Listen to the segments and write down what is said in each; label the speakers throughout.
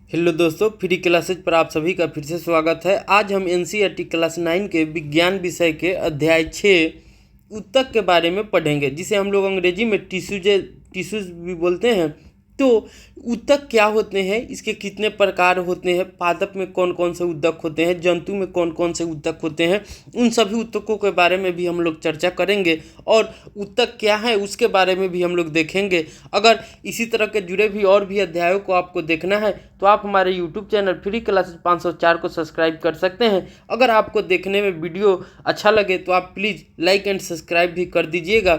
Speaker 1: Hello दोस्तों, free classes पर आप सभी का फिर से स्वागत है। आज हम एनसीईआरटी क्लास 9 के विज्ञान विषय के अध्याय 6 ऊतक के बारे में पढ़ेंगे, जिसे हम लोग अंग्रेजी में टिश्यूज भी बोलते हैं। तो ऊतक क्या होते हैं, इसके कितने प्रकार होते हैं, पादप में कौन कौन से ऊतक होते हैं, जंतु में कौन कौन से ऊतक होते हैं, उन सभी ऊतकों के बारे में भी हम लोग चर्चा करेंगे। और ऊतक क्या है उसके बारे में भी हम लोग देखेंगे। अगर इसी तरह के जुड़े भी और भी अध्यायों को आपको देखना है तो आप हमारे यूट्यूब चैनल फ्री क्लासेज 504 को सब्सक्राइब कर सकते हैं। अगर आपको देखने में वीडियो अच्छा लगे तो आप प्लीज़ लाइक एंड सब्सक्राइब भी कर दीजिएगा।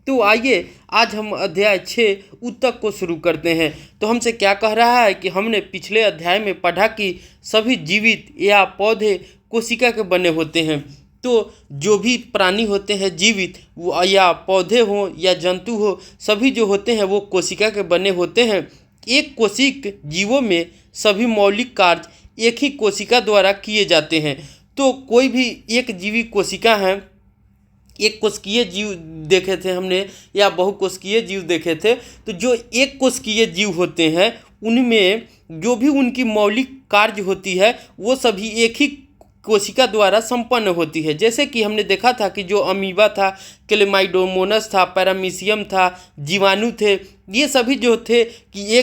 Speaker 1: तो आइए आज हम अध्याय 6 ऊतक को शुरू करते हैं। तो हमसे क्या कह रहा है कि हमने पिछले अध्याय में पढ़ा कि सभी जीवित या पौधे कोशिका के बने होते हैं। तो जो भी प्राणी होते हैं जीवित, वो या पौधे हों या जंतु हो, सभी जो होते हैं वो कोशिका के बने होते हैं। एक कोशिक जीवों में सभी मौलिक कार्य एक ही कोशिका द्वारा किए जाते हैं। तो कोई भी एक जीवी कोशिका है, एक कोशिकीय जीव देखे थे हमने या बहुकोशिकीय जीव देखे थे। तो जो एक कोशिकीय जीव होते हैं उनमें जो भी उनकी मौलिक कार्य होती है वो सभी एक ही कोशिका द्वारा संपन्न होती है। जैसे कि हमने देखा था कि जो अमीबा था, क्लेमाइडोमोनस था, पैरामीशियम था, जीवाणु थे, ये सभी जो थे कि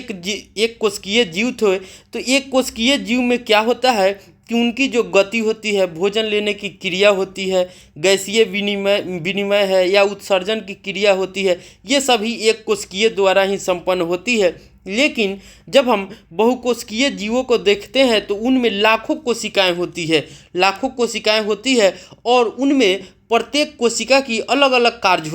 Speaker 1: एक कोशिकीय जीव थे। तो एक कोशिकीय जीव में क्या होता है कि उनकी जो गति होती है, भोजन लेने की क्रिया होती है, गैसीय विनिमय है या उत्सर्जन की क्रिया होती है, ये सभी एक कोशिकीय द्वारा ही संपन्न होती है। लेकिन जब हम बहुकोशिकीय जीवों को देखते हैं तो उनमें लाखों कोशिकाएं होती है और उनमें प्रत्येक कोशिका की अलग अलग कार्य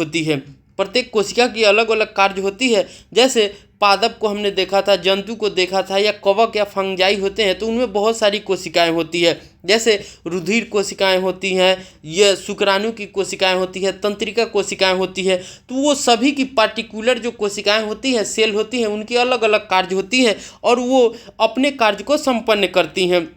Speaker 1: होती है। जैसे पादप को हमने देखा था, जंतु को देखा था, या कवक या फंजाई होते हैं तो उनमें बहुत सारी कोशिकाएं होती है। जैसे रुधिर कोशिकाएं होती हैं, ये शुक्राणु की कोशिकाएं होती है, तंत्रिका कोशिकाएं होती है। तो वो सभी की पार्टिकुलर जो कोशिकाएं होती हैं, सेल होती हैं, उनकी अलग अलग कार्य होती हैं और वो अपने कार्य को संपन्न करती हैं।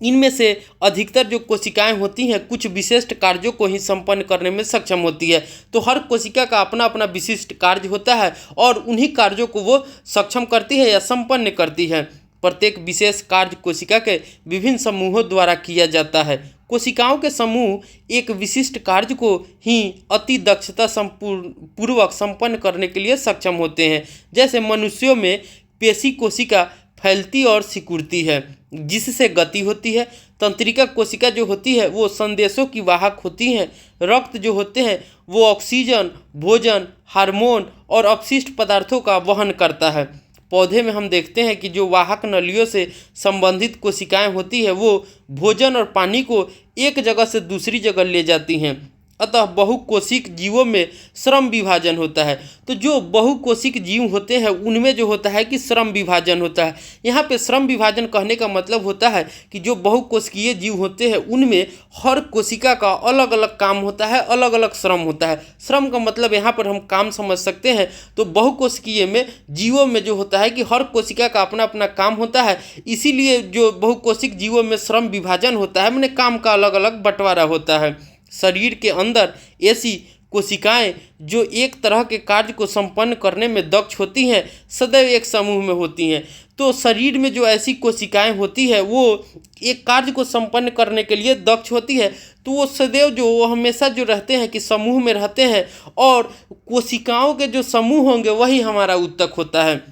Speaker 1: इनमें से अधिकतर जो कोशिकाएं होती हैं कुछ विशिष्ट कार्यों को ही संपन्न करने में सक्षम होती है। तो हर कोशिका का अपना अपना विशिष्ट कार्य होता है और उन्हीं कार्यों को वो सक्षम करती है या संपन्न करती है। प्रत्येक विशेष कार्य कोशिका के विभिन्न समूहों द्वारा किया जाता है। कोशिकाओं के समूह एक विशिष्ट कार्य को ही अति दक्षता पूर्वक संपन्न करने के लिए सक्षम होते हैं। जैसे मनुष्यों में पेशी कोशिका फैलती और सिकुड़ती है, जिससे गति होती है। तंत्रिका कोशिका जो होती है वो संदेशों की वाहक होती हैं। रक्त जो होते हैं वो ऑक्सीजन, भोजन, हार्मोन और अपशिष्ट पदार्थों का वहन करता है। पौधे में हम देखते हैं कि जो वाहक नलियों से संबंधित कोशिकाएं होती है वो भोजन और पानी को एक जगह से दूसरी जगह ले जाती हैं। अतः बहुकोशिक जीवों में श्रम विभाजन होता है। तो जो बहुकोशिक जीव होते हैं उनमें जो होता है कि श्रम विभाजन होता है। यहाँ पे श्रम विभाजन कहने का मतलब होता है कि जो बहुकोशिकीय जीव होते हैं उनमें हर कोशिका का अलग अलग काम होता है, अलग अलग श्रम होता है। श्रम का मतलब यहाँ पर हम काम समझ सकते हैं। तो बहुकोशिकीय में जीवों में जो होता है कि हर कोशिका का अपना अपना काम होता है, इसीलिए जो बहुकोशिक जीवों में श्रम विभाजन होता है, माने काम का अलग अलग बंटवारा होता है। शरीर के अंदर ऐसी कोशिकाएं जो एक तरह के कार्य को संपन्न करने में दक्ष होती हैं सदैव एक समूह में होती हैं। तो शरीर में जो ऐसी कोशिकाएं होती है वो एक कार्य को संपन्न करने के लिए दक्ष होती है। तो वो सदैव वो हमेशा जो रहते हैं कि समूह में रहते हैं और कोशिकाओं के जो समूह होंगे वही हमारा ऊतक होता है।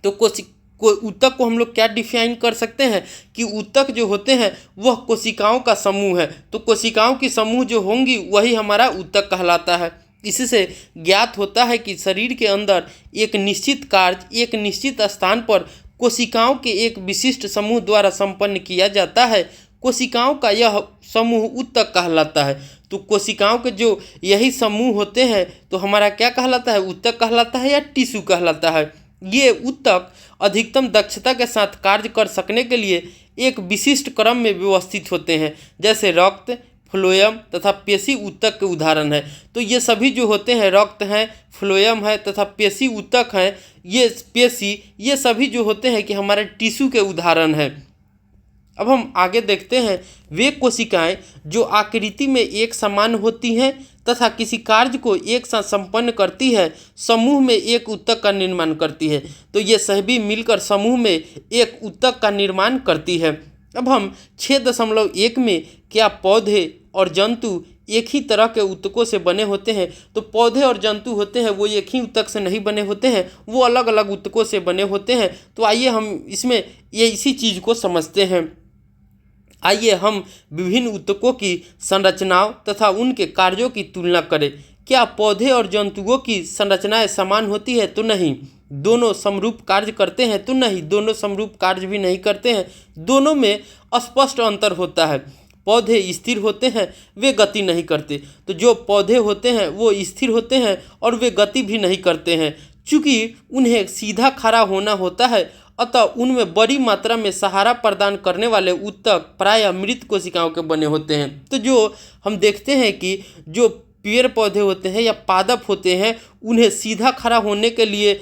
Speaker 1: तो ऊतक को हम लोग क्या डिफाइन कर सकते हैं कि ऊतक जो होते हैं वह कोशिकाओं का समूह है। तो कोशिकाओं की समूह जो होंगी वही हमारा ऊतक कहलाता है। इससे ज्ञात होता है कि शरीर के अंदर एक निश्चित कार्य एक निश्चित स्थान पर कोशिकाओं के एक विशिष्ट समूह द्वारा संपन्न किया जाता है। कोशिकाओं का यह समूह ऊतक कहलाता है। तो कोशिकाओं के जो यही समूह होते हैं तो हमारा क्या कहलाता है, ऊतक कहलाता है या टिश्यू कहलाता है। ये ऊतक अधिकतम दक्षता के साथ कार्य कर सकने के लिए एक विशिष्ट क्रम में व्यवस्थित होते हैं। जैसे रक्त, फ्लोएम तथा पेशी ऊतक के उदाहरण है। तो ये सभी जो होते हैं, रक्त हैं, फ्लोएम है तथा पेशी ऊतक हैं, ये सभी जो होते हैं कि हमारे टिश्यू के उदाहरण हैं। अब हम आगे देखते हैं वे कोशिकाएं जो आकृति में एक समान होती हैं तथा किसी कार्य को एक साथ संपन्न करती है, समूह में एक ऊतक का निर्माण करती है। तो ये सभी मिलकर समूह में एक ऊतक का निर्माण करती है। अब हम 6.1 में क्या पौधे और जंतु एक ही तरह के ऊतकों से बने होते हैं? तो पौधे और जंतु होते हैं वो एक ही ऊतक से नहीं बने होते हैं, वो अलग अलग ऊतकों से बने होते हैं। तो आइए हम इसमें ये इसी चीज़ को समझते हैं। आइए हम विभिन्न ऊतकों की संरचनाओं तथा उनके कार्यों की तुलना करें। क्या पौधे और जंतुओं की संरचनाएं समान होती है? तो नहीं। दोनों समरूप कार्य करते हैं? तो नहीं, दोनों समरूप कार्य भी नहीं करते हैं। दोनों में स्पष्ट अंतर होता है। पौधे स्थिर होते हैं, वे गति नहीं करते। तो जो पौधे होते हैं वो स्थिर होते हैं और वे गति भी नहीं करते हैं। चूँकि उन्हें सीधा खड़ा होना होता है, अतः उनमें बड़ी मात्रा में सहारा प्रदान करने वाले ऊतक प्रायः मृत कोशिकाओं के बने होते हैं। तो जो हम देखते हैं कि जो पेड़ पौधे होते हैं या पादप होते हैं, उन्हें सीधा खड़ा होने के लिए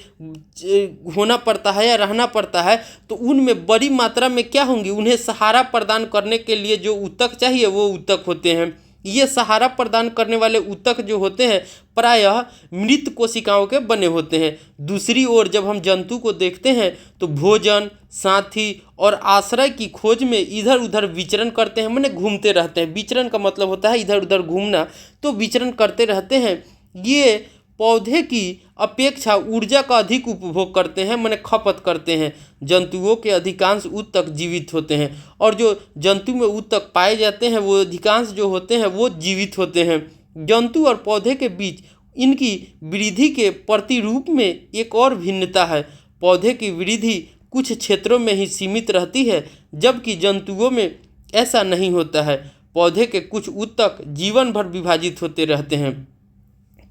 Speaker 1: होना पड़ता है या रहना पड़ता है, तो उनमें बड़ी मात्रा में क्या होंगी, उन्हें सहारा प्रदान करने के लिए जो ऊतक चाहिए वो ऊतक होते हैं। ये सहारा प्रदान करने वाले ऊतक जो होते हैं प्रायः मृत कोशिकाओं के बने होते हैं। दूसरी ओर जब हम जंतु को देखते हैं तो भोजन, साथी और आश्रय की खोज में इधर उधर विचरण करते हैं, माने घूमते रहते हैं। विचरण का मतलब होता है इधर उधर घूमना, तो विचरण करते रहते हैं। ये पौधे की अपेक्षा ऊर्जा का अधिक उपभोग करते हैं, माने खपत करते हैं। जंतुओं के अधिकांश ऊतक जीवित होते हैं और जो जंतु में ऊतक पाए जाते हैं वो अधिकांश जो होते हैं वो जीवित होते हैं। जंतु और पौधे के बीच इनकी वृद्धि के प्रतिरूप में एक और भिन्नता है। पौधे की वृद्धि कुछ क्षेत्रों में ही सीमित रहती है, जबकि जंतुओं में ऐसा नहीं होता है। पौधे के कुछ ऊतक जीवन भर विभाजित होते रहते हैं,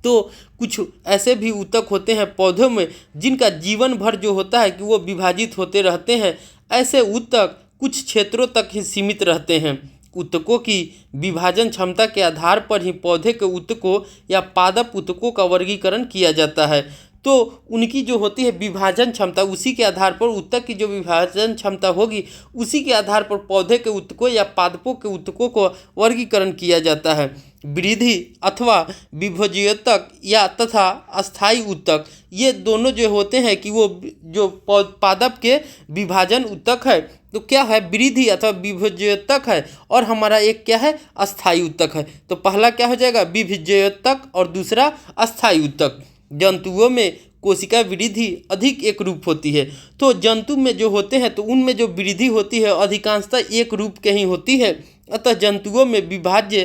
Speaker 1: तो कुछ ऐसे भी ऊतक होते हैं पौधों में जिनका जीवन भर जो होता है कि वो विभाजित होते रहते हैं। ऐसे ऊतक कुछ क्षेत्रों तक ही सीमित रहते हैं। ऊतकों की विभाजन क्षमता के आधार पर ही पौधे के ऊतकों या पादप ऊतकों का वर्गीकरण किया जाता है। तो उनकी जो होती है विभाजन क्षमता, उसी के आधार पर ऊतक की जो विभाजन क्षमता होगी उसी के आधार पर पौधे के ऊतकों या पादपों के ऊतकों को वर्गीकरण किया जाता है। वृद्धि अथवा विभोज्योतक या तथा अस्थायी ऊतक, ये दोनों जो होते हैं कि वो जो पादप के विभाजन ऊतक है, तो क्या है, वृद्धि अथवा विभोज्योतक है, और हमारा एक क्या है, अस्थायी ऊतक है। तो पहला क्या हो जाएगा, विभोज्योतक, और दूसरा अस्थायी ऊतक। जंतुओं में कोशिका वृद्धि अधिक एक रूप होती है। तो जंतु में जो होते हैं तो उनमें जो वृद्धि होती है अधिकांशतः एक रूप के ही होती है। अतः जंतुओं में विभाज्य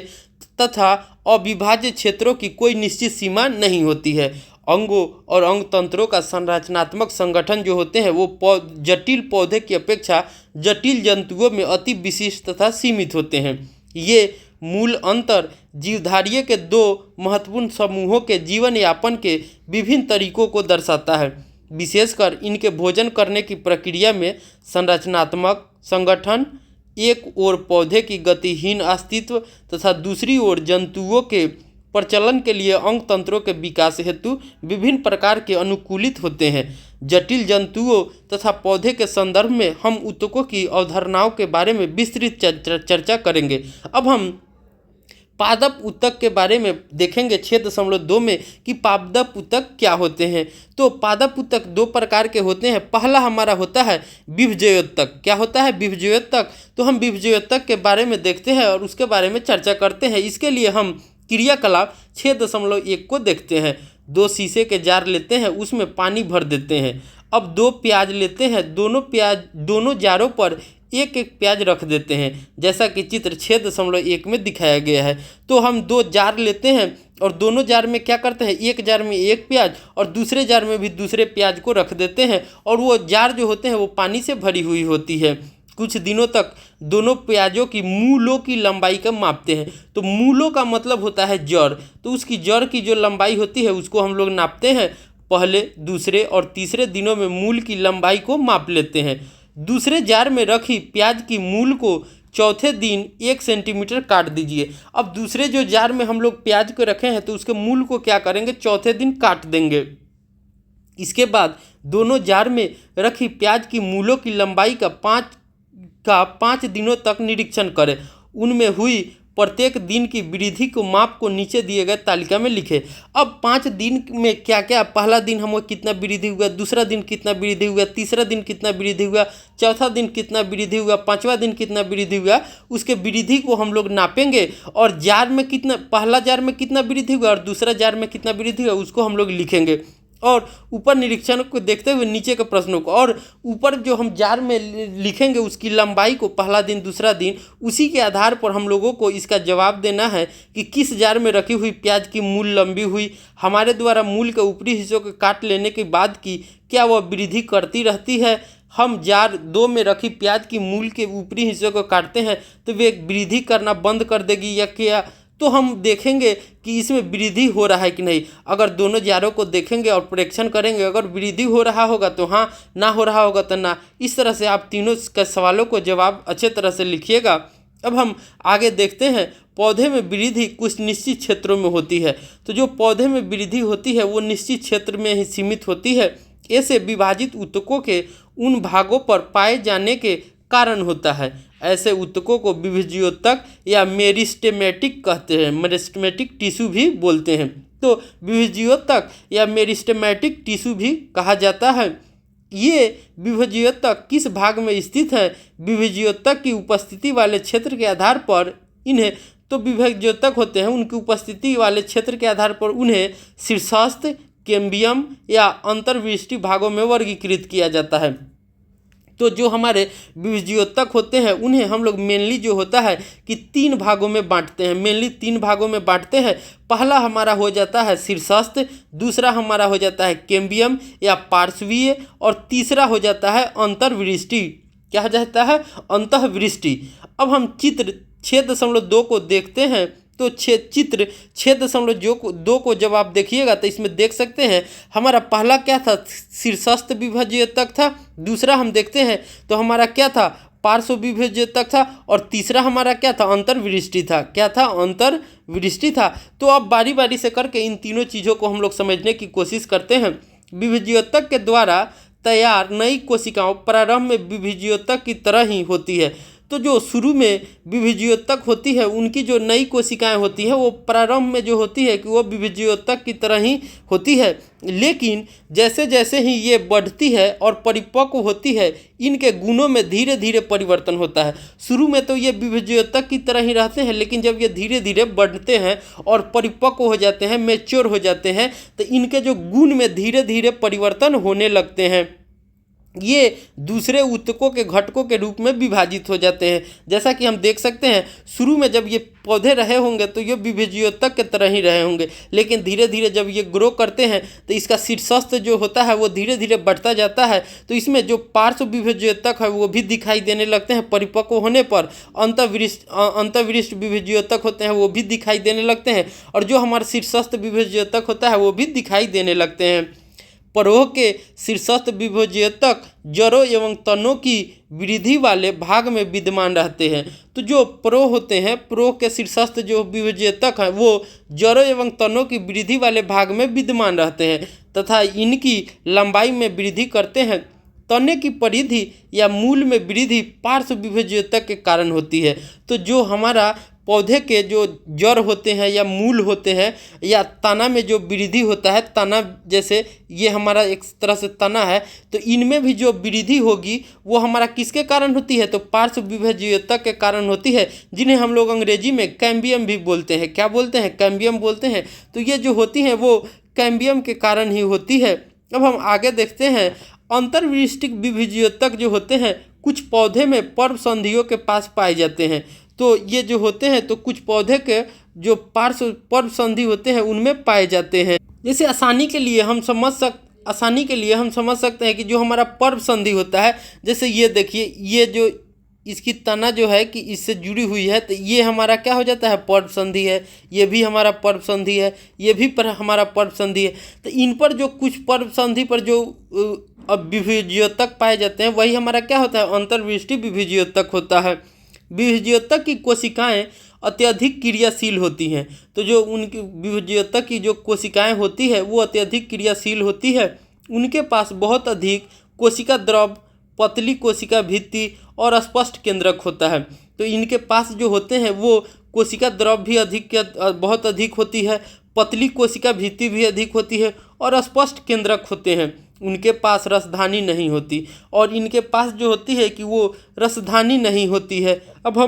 Speaker 1: तथा अविभाज्य क्षेत्रों की कोई निश्चित सीमा नहीं होती है। अंगों और अंग तंत्रों का संरचनात्मक संगठन जो होते हैं वो जटिल पौधे की अपेक्षा जटिल जंतुओं में अति विशिष्ट तथा सीमित होते हैं। ये मूल अंतर जीवधारियों के दो महत्वपूर्ण समूहों के जीवन यापन के विभिन्न तरीकों को दर्शाता है। विशेषकर इनके भोजन करने की प्रक्रिया में संरचनात्मक संगठन, एक ओर पौधे की गतिहीन अस्तित्व तथा दूसरी ओर जंतुओं के प्रचलन के लिए अंग तंत्रों के विकास हेतु विभिन्न प्रकार के अनुकूलित होते हैं। जटिल जंतुओं तथा पौधे के संदर्भ में हम ऊतकों की अवधारणाओं के बारे में विस्तृत चर्चा करेंगे। अब हम पादप ऊतक के बारे में देखेंगे 6.2 में कि पादप ऊतक क्या होते हैं। तो पादप ऊतक दो प्रकार के होते हैं। पहला हमारा होता है विभज्योतक। क्या होता है विभज्योतक? तो हम विभज्योतक के बारे में देखते हैं और उसके बारे में चर्चा करते हैं। इसके लिए हम क्रियाकलाप 6.1 को देखते हैं। 2 शीशे के जार लेते हैं, उसमें पानी भर देते हैं। अब 2 प्याज लेते हैं, दोनों जारों पर एक एक प्याज रख देते हैं, जैसा कि चित्र 6.1 में दिखाया गया है। तो हम 2 जार लेते हैं और दोनों जार में क्या करते हैं, एक जार में एक प्याज और दूसरे जार में भी दूसरे प्याज को रख देते हैं, और वो जार जो होते हैं वो पानी से भरी हुई होती है। कुछ दिनों तक दोनों प्याजों की मूलों की लंबाई का मापते हैं। तो मूलों का मतलब होता है जड़, तो उसकी जड़ की जो लंबाई होती है उसको हम लोग नापते हैं। पहले, दूसरे और तीसरे दिनों में मूल की लंबाई को माप लेते हैं। दूसरे जार में रखी प्याज की मूल को चौथे दिन 1 सेंटीमीटर काट दीजिए। अब दूसरे जो जार में हम लोग प्याज को रखे हैं तो उसके मूल को क्या करेंगे, चौथे दिन काट देंगे। इसके बाद दोनों जार में रखी प्याज की मूलों की लंबाई का 5 दिनों तक निरीक्षण करें। उनमें हुई प्रत्येक दिन की वृद्धि को माप को नीचे दिए गए तालिका में लिखे। अब 5 दिन में क्या क्या, पहला दिन हमको कितना वृद्धि हुआ, दूसरा दिन कितना वृद्धि हुआ, तीसरा दिन कितना वृद्धि हुआ, चौथा दिन कितना वृद्धि हुआ, पाँचवा दिन कितना वृद्धि हुआ, उसके वृद्धि को हम लोग नापेंगे और जार में कितना, पहला जार में कितना वृद्धि हुआ और दूसरा जार में कितना वृद्धि हुआ उसको हम लोग लिखेंगे। और ऊपर निरीक्षण को देखते हुए नीचे के प्रश्नों को, और ऊपर जो हम जार में लिखेंगे उसकी लंबाई को, पहला दिन दूसरा दिन, उसी के आधार पर हम लोगों को इसका जवाब देना है कि किस जार में रखी हुई प्याज की मूल लंबी हुई, हमारे द्वारा मूल के ऊपरी हिस्सों को काट लेने के बाद की क्या वह वृद्धि करती रहती है। हम जार 2 में रखी प्याज की मूल के ऊपरी हिस्सों को काटते हैं तो वे वृद्धि करना बंद कर देगी या क्या, तो हम देखेंगे कि इसमें वृद्धि हो रहा है कि नहीं। अगर दोनों जारों को देखेंगे और परीक्षण करेंगे, अगर वृद्धि हो रहा होगा तो हाँ, ना हो रहा होगा तो ना। इस तरह से आप तीनों के सवालों को जवाब अच्छे तरह से लिखिएगा। अब हम आगे देखते हैं, पौधे में वृद्धि कुछ निश्चित क्षेत्रों में होती है। तो जो पौधे में वृद्धि होती है वो निश्चित क्षेत्र में ही सीमित होती है। ऐसे विभाजित ऊतकों के उन भागों पर पाए जाने के कारण होता है। ऐसे ऊतकों को विभज्योतक या मेरिस्टेमेटिक कहते हैं, मेरिस्टेमेटिक टिश्यू भी बोलते हैं। तो विभज्योतक या मेरिस्टेमेटिक टिश्यू भी कहा जाता है। ये विभज्योतक किस भाग में स्थित है? विभज्योतक की उपस्थिति वाले क्षेत्र के आधार पर इन्हें, तो विभज्योतक होते हैं उनकी उपस्थिति वाले क्षेत्र के आधार पर उन्हें शीर्षस्थ, कैम्बियम या अंतर्विष्टि भागों में वर्गीकृत किया जाता है। तो जो हमारे विभज्योतक होते हैं उन्हें हम लोग मेनली जो होता है कि 3 भागों में बांटते हैं, मेनली 3 भागों में बांटते हैं। पहला हमारा हो जाता है शीर्षस्थ, दूसरा हमारा हो जाता है कैम्बियम या पार्श्वीय, और तीसरा हो जाता है अंतर्विष्टि। क्या हो जाता है? अंतःविष्टि। अब हम चित्र 6.2 को देखते हैं। तो चित्र 6.2 को जब आप देखिएगा तो इसमें देख सकते हैं हमारा पहला क्या था, शीर्षस्थ विभज्योतक था। दूसरा हम देखते हैं तो हमारा क्या था, पार्श्व विभज्योतक था। और तीसरा हमारा क्या था, अंतर्विष्टि था। क्या था? अंतर्विष्टि था। तो अब बारी बारी से करके इन तीनों चीज़ों को हम लोग समझने की कोशिश करते हैं। विभज्योतक के द्वारा तैयार नई कोशिकाओं प्रारंभ में विभज्योतक की तरह ही होती है। तो जो शुरू में विभज्योतक होती है उनकी जो नई कोशिकाएं होती है वो प्रारंभ में जो होती है कि वो विभज्योतक की तरह ही होती है, लेकिन जैसे जैसे ही ये बढ़ती है और परिपक्व होती है इनके गुणों में धीरे धीरे परिवर्तन होता है। शुरू में तो ये विभज्योतक की तरह ही रहते हैं, लेकिन जब ये धीरे धीरे बढ़ते हैं और परिपक्व हो जाते हैं, मैच्योर हो जाते हैं, तो इनके जो गुण में धीरे धीरे परिवर्तन होने लगते हैं। ये दूसरे ऊतकों के घटकों के रूप में विभाजित हो जाते हैं। जैसा कि हम देख सकते हैं शुरू में जब ये पौधे रहे होंगे तो ये विभज्योतक के तरह ही रहे होंगे, लेकिन धीरे धीरे जब ये ग्रो करते हैं तो इसका शीर्षस्थ जो होता है वो धीरे धीरे बढ़ता जाता है। तो इसमें जो पार्श्व विभज्योतक है वो भी दिखाई देने लगते हैं परिपक्व होने पर। अंतर्विष्ट विभज्योतक होते हैं वो भी दिखाई देने लगते हैं, और जो हमारा शीर्षस्थ विभज्योतक होता है वो भी दिखाई देने लगते हैं। परोह के शीर्षस्थ विभज्योतक जड़ों एवं तनों की वृद्धि वाले भाग में विद्यमान रहते हैं। तो जो परोह होते हैं, परोह के शीर्षस्थ जो विभज्योतक हैं वो जड़ों एवं तनों की वृद्धि वाले भाग में विद्यमान रहते हैं तथा इनकी लंबाई में वृद्धि करते हैं। तने की परिधि या मूल में वृद्धि पार्श्व विभज्योतक के कारण होती है। तो जो हमारा पौधे के जो जड़ होते हैं या मूल होते हैं या तना में जो वृद्धि होता है, तना जैसे ये हमारा एक तरह से तना है, तो इनमें भी जो वृद्धि होगी वो हमारा किसके कारण होती है? तो पार्श्व विभज्योतक के कारण होती है, जिन्हें हम लोग अंग्रेजी में कैम्बियम भी बोलते हैं। क्या बोलते हैं? कैम्बियम बोलते हैं। तो ये जो होती हैं वो कैम्बियम के कारण ही होती है। अब हम आगे देखते हैं, अंतर्विष्टिक विभज्योतक जो होते हैं कुछ पौधे में पर्व संधियों के पास पाए जाते हैं। तो ये जो होते हैं तो कुछ पौधे के जो पार्श्व पर्व संधि होते हैं उनमें पाए जाते हैं। जैसे आसानी के लिए हम समझ सकते हैं कि जो हमारा पर्व संधि होता है, जैसे ये देखिए, ये जो इसकी तना जो है कि इससे जुड़ी हुई है, तो ये हमारा क्या हो जाता है? पर्व संधि है। ये भी हमारा पर्व संधि है, ये भी हमारा पर्व संधि है। तो इन पर जो कुछ पर्व संधि पर जो विभज्योतक पाए जाते हैं वही हमारा क्या होता है? अंतर्विष्टि विभज्योतक होता है। विभज्योतक की कोशिकाएं अत्यधिक क्रियाशील होती हैं। तो जो उनकी विभज्योतक की जो कोशिकाएं होती है वो अत्यधिक क्रियाशील होती है। उनके पास बहुत अधिक कोशिका द्रव, पतली कोशिका भित्ति और स्पष्ट केंद्रक होता है। तो इनके पास जो होते हैं वो कोशिका द्रव भी बहुत अधिक होती है, पतली कोशिका भित्ति भी अधिक होती है और स्पष्ट केंद्रक होते हैं। उनके पास रसधानी नहीं होती और इनके पास जो होती है कि वो रसधानी नहीं होती है। अब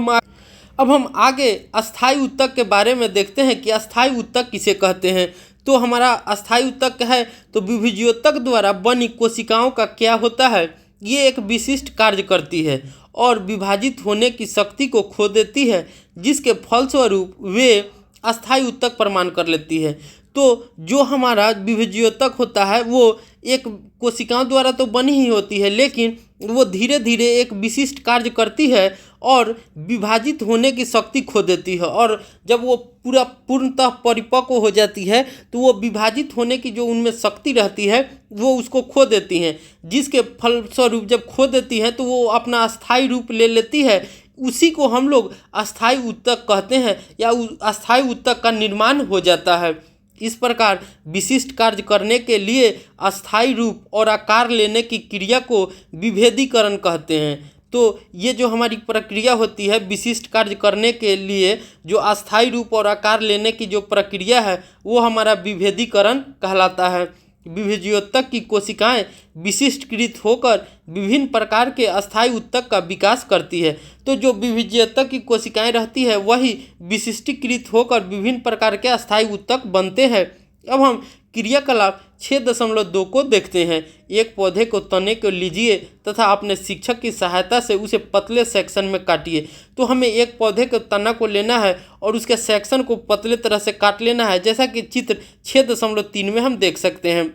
Speaker 1: हम आगे अस्थायी ऊतक के बारे में देखते हैं कि अस्थायी ऊतक किसे कहते हैं। तो हमारा अस्थायी ऊतक है तो विभज्योतक द्वारा बनी कोशिकाओं का क्या होता है, ये एक विशिष्ट कार्य करती है और विभाजित होने की शक्ति को खो देती है, जिसके फलस्वरूप वे अस्थायी ऊतक प्रमाण कर लेती है। तो जो हमारा विभज्योतक होता है वो एक कोशिकाओं द्वारा तो बनी ही होती है, लेकिन वो धीरे धीरे एक विशिष्ट कार्य करती है और विभाजित होने की शक्ति खो देती है, और जब वो पूर्णतः परिपक्व हो जाती है तो वो विभाजित होने की जो उनमें शक्ति रहती है वो उसको खो देती हैं, जिसके फलस्वरूप जब खो देती हैं तो वो अपना अस्थायी रूप ले लेती है। उसी को हम लोग अस्थायी ऊतक कहते हैं या अस्थायी ऊतक का निर्माण हो जाता है। इस प्रकार विशिष्ट कार्य करने के लिए अस्थायी रूप और आकार लेने की क्रिया को विभेदीकरण कहते हैं। तो ये जो हमारी प्रक्रिया होती है विशिष्ट कार्य करने के लिए, जो अस्थायी रूप और आकार लेने की जो प्रक्रिया है वो हमारा विभेदीकरण कहलाता है। विभज्योतक की कोशिकाएं विशिष्टकृत होकर विभिन्न प्रकार के अस्थायी ऊतक का विकास करती है। तो जो विभज्योतक की कोशिकाएं रहती है वही विशिष्टीकृत होकर विभिन्न प्रकार के अस्थायी ऊतक बनते हैं। अब हम क्रियाकलाप 6.2 को देखते हैं। एक पौधे को तने को लीजिए तथा अपने शिक्षक की सहायता से उसे पतले सेक्शन में काटिए। तो हमें एक पौधे के तना को लेना है और उसके सेक्शन को पतले तरह से काट लेना है, जैसा कि चित्र 6.3 में हम देख सकते हैं।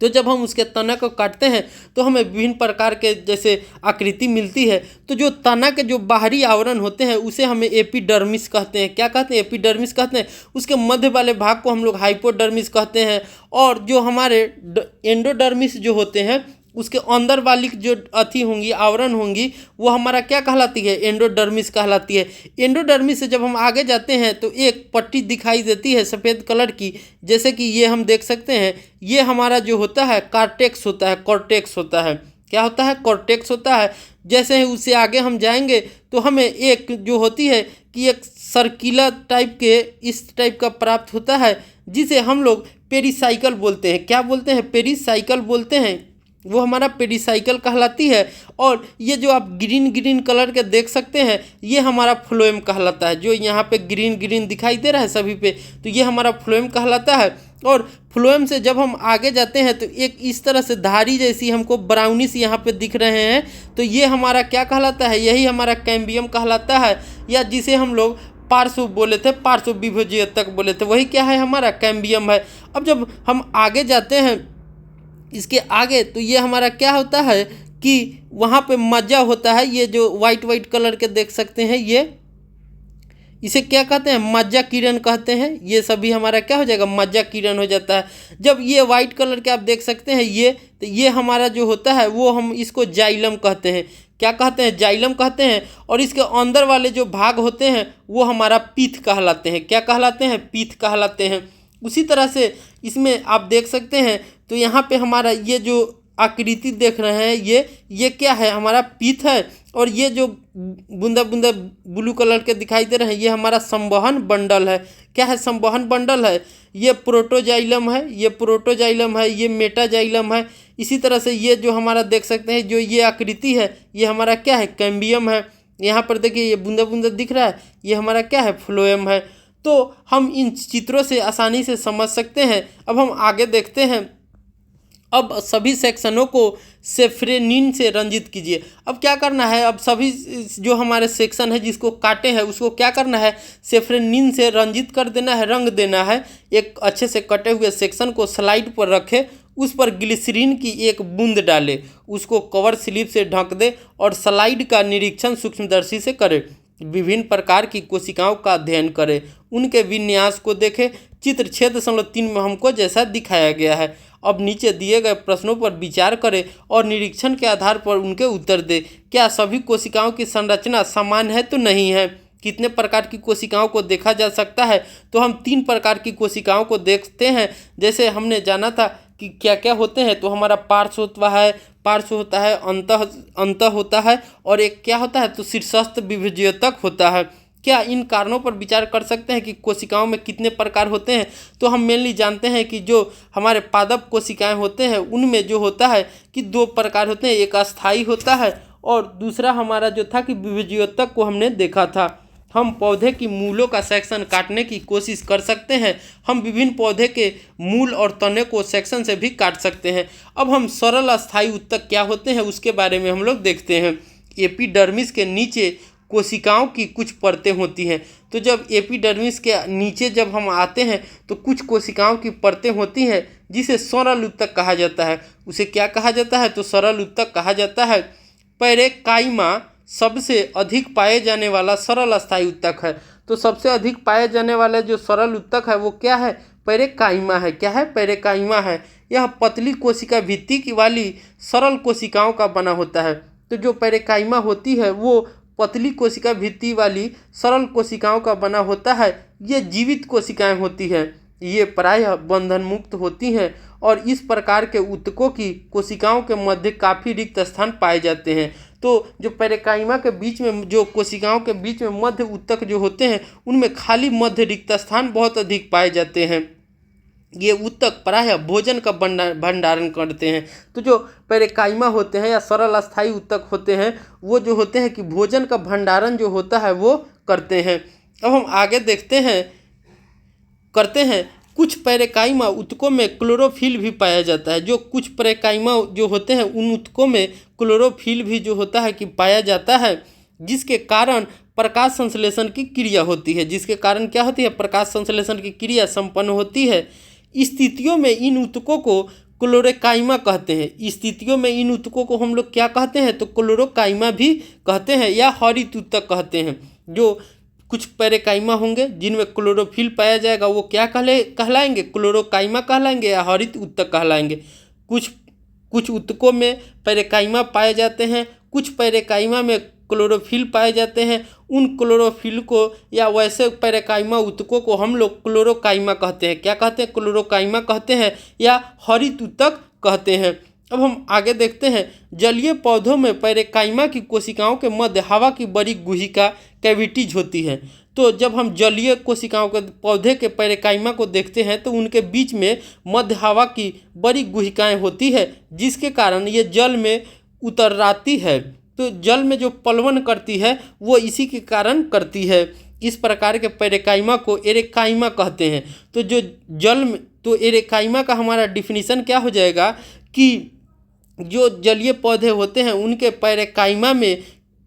Speaker 1: तो जब हम उसके तना को काटते हैं तो हमें विभिन्न प्रकार के जैसे आकृति मिलती है। तो जो तना के जो बाहरी आवरण होते हैं उसे हमें एपिडर्मिस कहते हैं। क्या कहते हैं? एपिडर्मिस कहते हैं। उसके मध्य वाले भाग को हम लोग हाइपोडर्मिस कहते हैं, और जो हमारे एंडोडर्मिस जो होते हैं उसके अंदर वाली जो होंगी आवरण होंगी वो हमारा क्या कहलाती है? एंडोडर्मिस कहलाती है। एंडोडर्मिस से जब हम आगे जाते हैं तो एक पट्टी दिखाई देती है सफ़ेद कलर की, जैसे कि ये हम देख सकते हैं। ये हमारा जो होता है कॉर्टेक्स होता है। कॉर्टेक्स होता है, क्या होता है? कॉर्टेक्स होता है। जैसे ही उससे आगे हम जाएंगे तो हमें एक जो होती है कि एक सर्किलर टाइप के इस टाइप का प्राप्त होता है, जिसे हम लोग पेरिसाइकल बोलते हैं। क्या बोलते हैं? पेरिसाइकल बोलते हैं। वो हमारा पेरिसाइकल कहलाती है। और ये जो आप ग्रीन ग्रीन कलर के देख सकते हैं ये हमारा फ्लोएम कहलाता है। जो यहाँ पे ग्रीन ग्रीन दिखाई दे रहा है सभी पे, तो ये हमारा फ्लोएम कहलाता है। और फ्लोएम से जब हम आगे जाते हैं तो एक इस तरह से धारी जैसी हमको ब्राउनिश यहाँ पे दिख रहे हैं, तो ये हमारा क्या कहलाता है? यही हमारा कैम्बियम कहलाता है, या जिसे हम लोग पार्श्व बोले थे, पार्श्व विभज्योतक बोले थे, वही क्या है? हमारा कैम्बियम है। अब जब हम आगे जाते हैं इसके आगे तो ये हमारा क्या होता है कि वहाँ पे मज्जा होता है। ये जो वाइट वाइट कलर के देख सकते हैं ये, इसे क्या कहते हैं? मज्जा किरण कहते हैं। ये सभी हमारा क्या हो जाएगा? मज्जा किरण हो जाता है। जब ये वाइट कलर के आप देख सकते हैं ये, तो ये हमारा जो होता है वो हम इसको जाइलम कहते हैं। क्या कहते हैं? जाइलम कहते हैं। और इसके अंदर वाले जो भाग होते हैं वो हमारा पीथ कहलाते हैं। क्या कहलाते हैं? पीथ कहलाते हैं। उसी तरह से इसमें आप देख सकते हैं तो यहाँ पे हमारा ये जो आकृति देख रहे हैं ये क्या है? हमारा पीथ है। और ये जो बूंदा बूंदा ब्लू कलर के दिखाई दे रहे हैं ये हमारा संवहन बंडल है। क्या है? संवहन बंडल है। ये प्रोटोजाइलम है, ये प्रोटोजाइलम है, ये मेटाजाइलम है। इसी तरह से ये जो हमारा देख सकते हैं जो ये आकृति है ये हमारा क्या है? कैम्बियम है। यहाँ पर देखिए ये बूंदा बूंदा दिख रहा है, ये हमारा क्या है? फ्लोएम है। तो हम इन चित्रों से आसानी से समझ सकते हैं। अब हम आगे देखते हैं। अब सभी सेक्शनों को सेफ्रेनिन से रंजित कीजिए। अब क्या करना है? अब सभी जो हमारे सेक्शन है जिसको काटे हैं उसको क्या करना है? सेफ्रेनिन से रंजित कर देना है, रंग देना है। एक अच्छे से कटे हुए सेक्शन को स्लाइड पर रखें, उस पर ग्लिसरीन की एक बूंद डालें, उसको कवर स्लिप से ढक दें और स्लाइड का निरीक्षण सूक्ष्मदर्शी से करें। विभिन्न प्रकार की कोशिकाओं का अध्ययन करें, उनके विन्यास को देखें। चित्र 6.3 में हमको जैसा दिखाया गया है। अब नीचे दिए गए प्रश्नों पर विचार करें और निरीक्षण के आधार पर उनके उत्तर दें। क्या सभी कोशिकाओं की संरचना समान है तो नहीं है? कितने प्रकार की कोशिकाओं को देखा जा सकता है? तो हम 3 प्रकार की कोशिकाओं को देखते हैं। जैसे हमने जाना था कि क्या क्या होते हैं, तो हमारा पार्श्व होता है, अंत होता है, और एक क्या होता है, तो शीर्षस्थ विभज्योतक होता है। क्या इन कारणों पर विचार कर सकते हैं कि कोशिकाओं में कितने प्रकार होते हैं? तो हम मेनली जानते हैं कि जो हमारे पादप कोशिकाएं होते हैं उनमें जो होता है कि 2 प्रकार होते हैं, एक अस्थायी होता है और दूसरा हमारा जो था कि विभज्योतक को हमने देखा था। हम पौधे की मूलों का सेक्शन काटने की कोशिश कर सकते हैं। हम विभिन्न पौधे के मूल और तने को सेक्शन से भी काट सकते हैं। अब हम सरल अस्थायी उत्तक क्या होते हैं उसके बारे में हम लोग देखते हैं। एपिडर्मिस के नीचे कोशिकाओं की कुछ परतें होती हैं। तो जब एपिडर्मिस के नीचे जब हम आते हैं तो कुछ कोशिकाओं की परतें होती हैं जिसे सरल उत्तक कहा जाता है। उसे क्या कहा जाता है? तो सरल उत्तक कहा जाता है। पैरेकाइमा सबसे अधिक पाए जाने वाला सरल अस्थायी उत्तक है। तो सबसे अधिक पाए जाने वाला जो सरल उत्तक है वो क्या है? पैरेकाइमा है। क्या है? पैरेकाइमा है। यह पतली कोशिका भित्ति की वाली सरल कोशिकाओं का बना होता है। तो जो पैरेकाइमा होती है वो पतली कोशिका भित्ति वाली सरल कोशिकाओं का बना होता है। ये जीवित कोशिकाएं होती हैं। ये प्रायः बंधन मुक्त होती हैं और इस प्रकार के ऊतकों की कोशिकाओं के मध्य काफ़ी रिक्त स्थान पाए जाते हैं। तो जो पैरेकाइमा के बीच में, जो कोशिकाओं के बीच में मध्य ऊतक जो होते हैं उनमें खाली मध्य रिक्त स्थान बहुत अधिक पाए जाते हैं। ये ऊतक प्रायः भोजन का भंडारण करते हैं। तो जो पैरेकाइमा होते हैं या सरल अस्थायी ऊतक होते हैं वो जो होते हैं कि भोजन का भंडारण जो होता है वो करते हैं। अब हम आगे देखते हैं करते हैं कुछ पैरेकाइमा ऊतकों में क्लोरोफिल भी पाया जाता है। जो कुछ पैरेकाइमा जो होते हैं उन ऊतकों में क्लोरोफिल भी जो होता है कि पाया जाता है, जिसके कारण प्रकाश संश्लेषण की क्रिया होती है। जिसके कारण क्या होती है? प्रकाश संश्लेषण की क्रिया संपन्न होती है। स्थितियों में इन ऊतकों को क्लोरोकाइमा कहते हैं। स्थितियों में इन ऊतकों को हम लोग क्या कहते हैं? तो क्लोरोकाइमा भी कहते हैं या हरित ऊतक कहते हैं। जो कुछ पैरेकाइमा होंगे जिनमें क्लोरोफिल पाया जाएगा वो क्या कहलाएंगे? क्लोरोकाइमा कहलाएंगे या हरित ऊतक कहलाएंगे। कुछ ऊतकों में पैरेकाइमा पाए जाते हैं, कुछ पैरेकाइमा में क्लोरोफिल पाए जाते हैं। उन क्लोरोफिल को या वैसे पैरेकाइमा ऊतकों को हम लोग क्लोरोकाइमा कहते हैं। क्या कहते हैं? क्लोरोकाइमा कहते हैं या हरित ऊतक कहते हैं। अब हम आगे देखते हैं। जलीय पौधों में पैरेकाइमा की कोशिकाओं के मध्य हवा की बड़ी गुहिका कैविटीज होती है। तो जब हम जलीय कोशिकाओं के पौधे के पैरेकाइमा को देखते हैं तो उनके बीच में मध्य हवा की बड़ी गुहिकाएँ होती है, जिसके कारण ये जल में उतराती है। तो जल में जो पलवन करती है वो इसी के कारण करती है। इस प्रकार के पैरेकाइमा को एरेकाइमा कहते हैं। तो जो जल में, तो एरेकाइमा का हमारा डिफिनीशन क्या हो जाएगा कि जो जलीय पौधे होते हैं उनके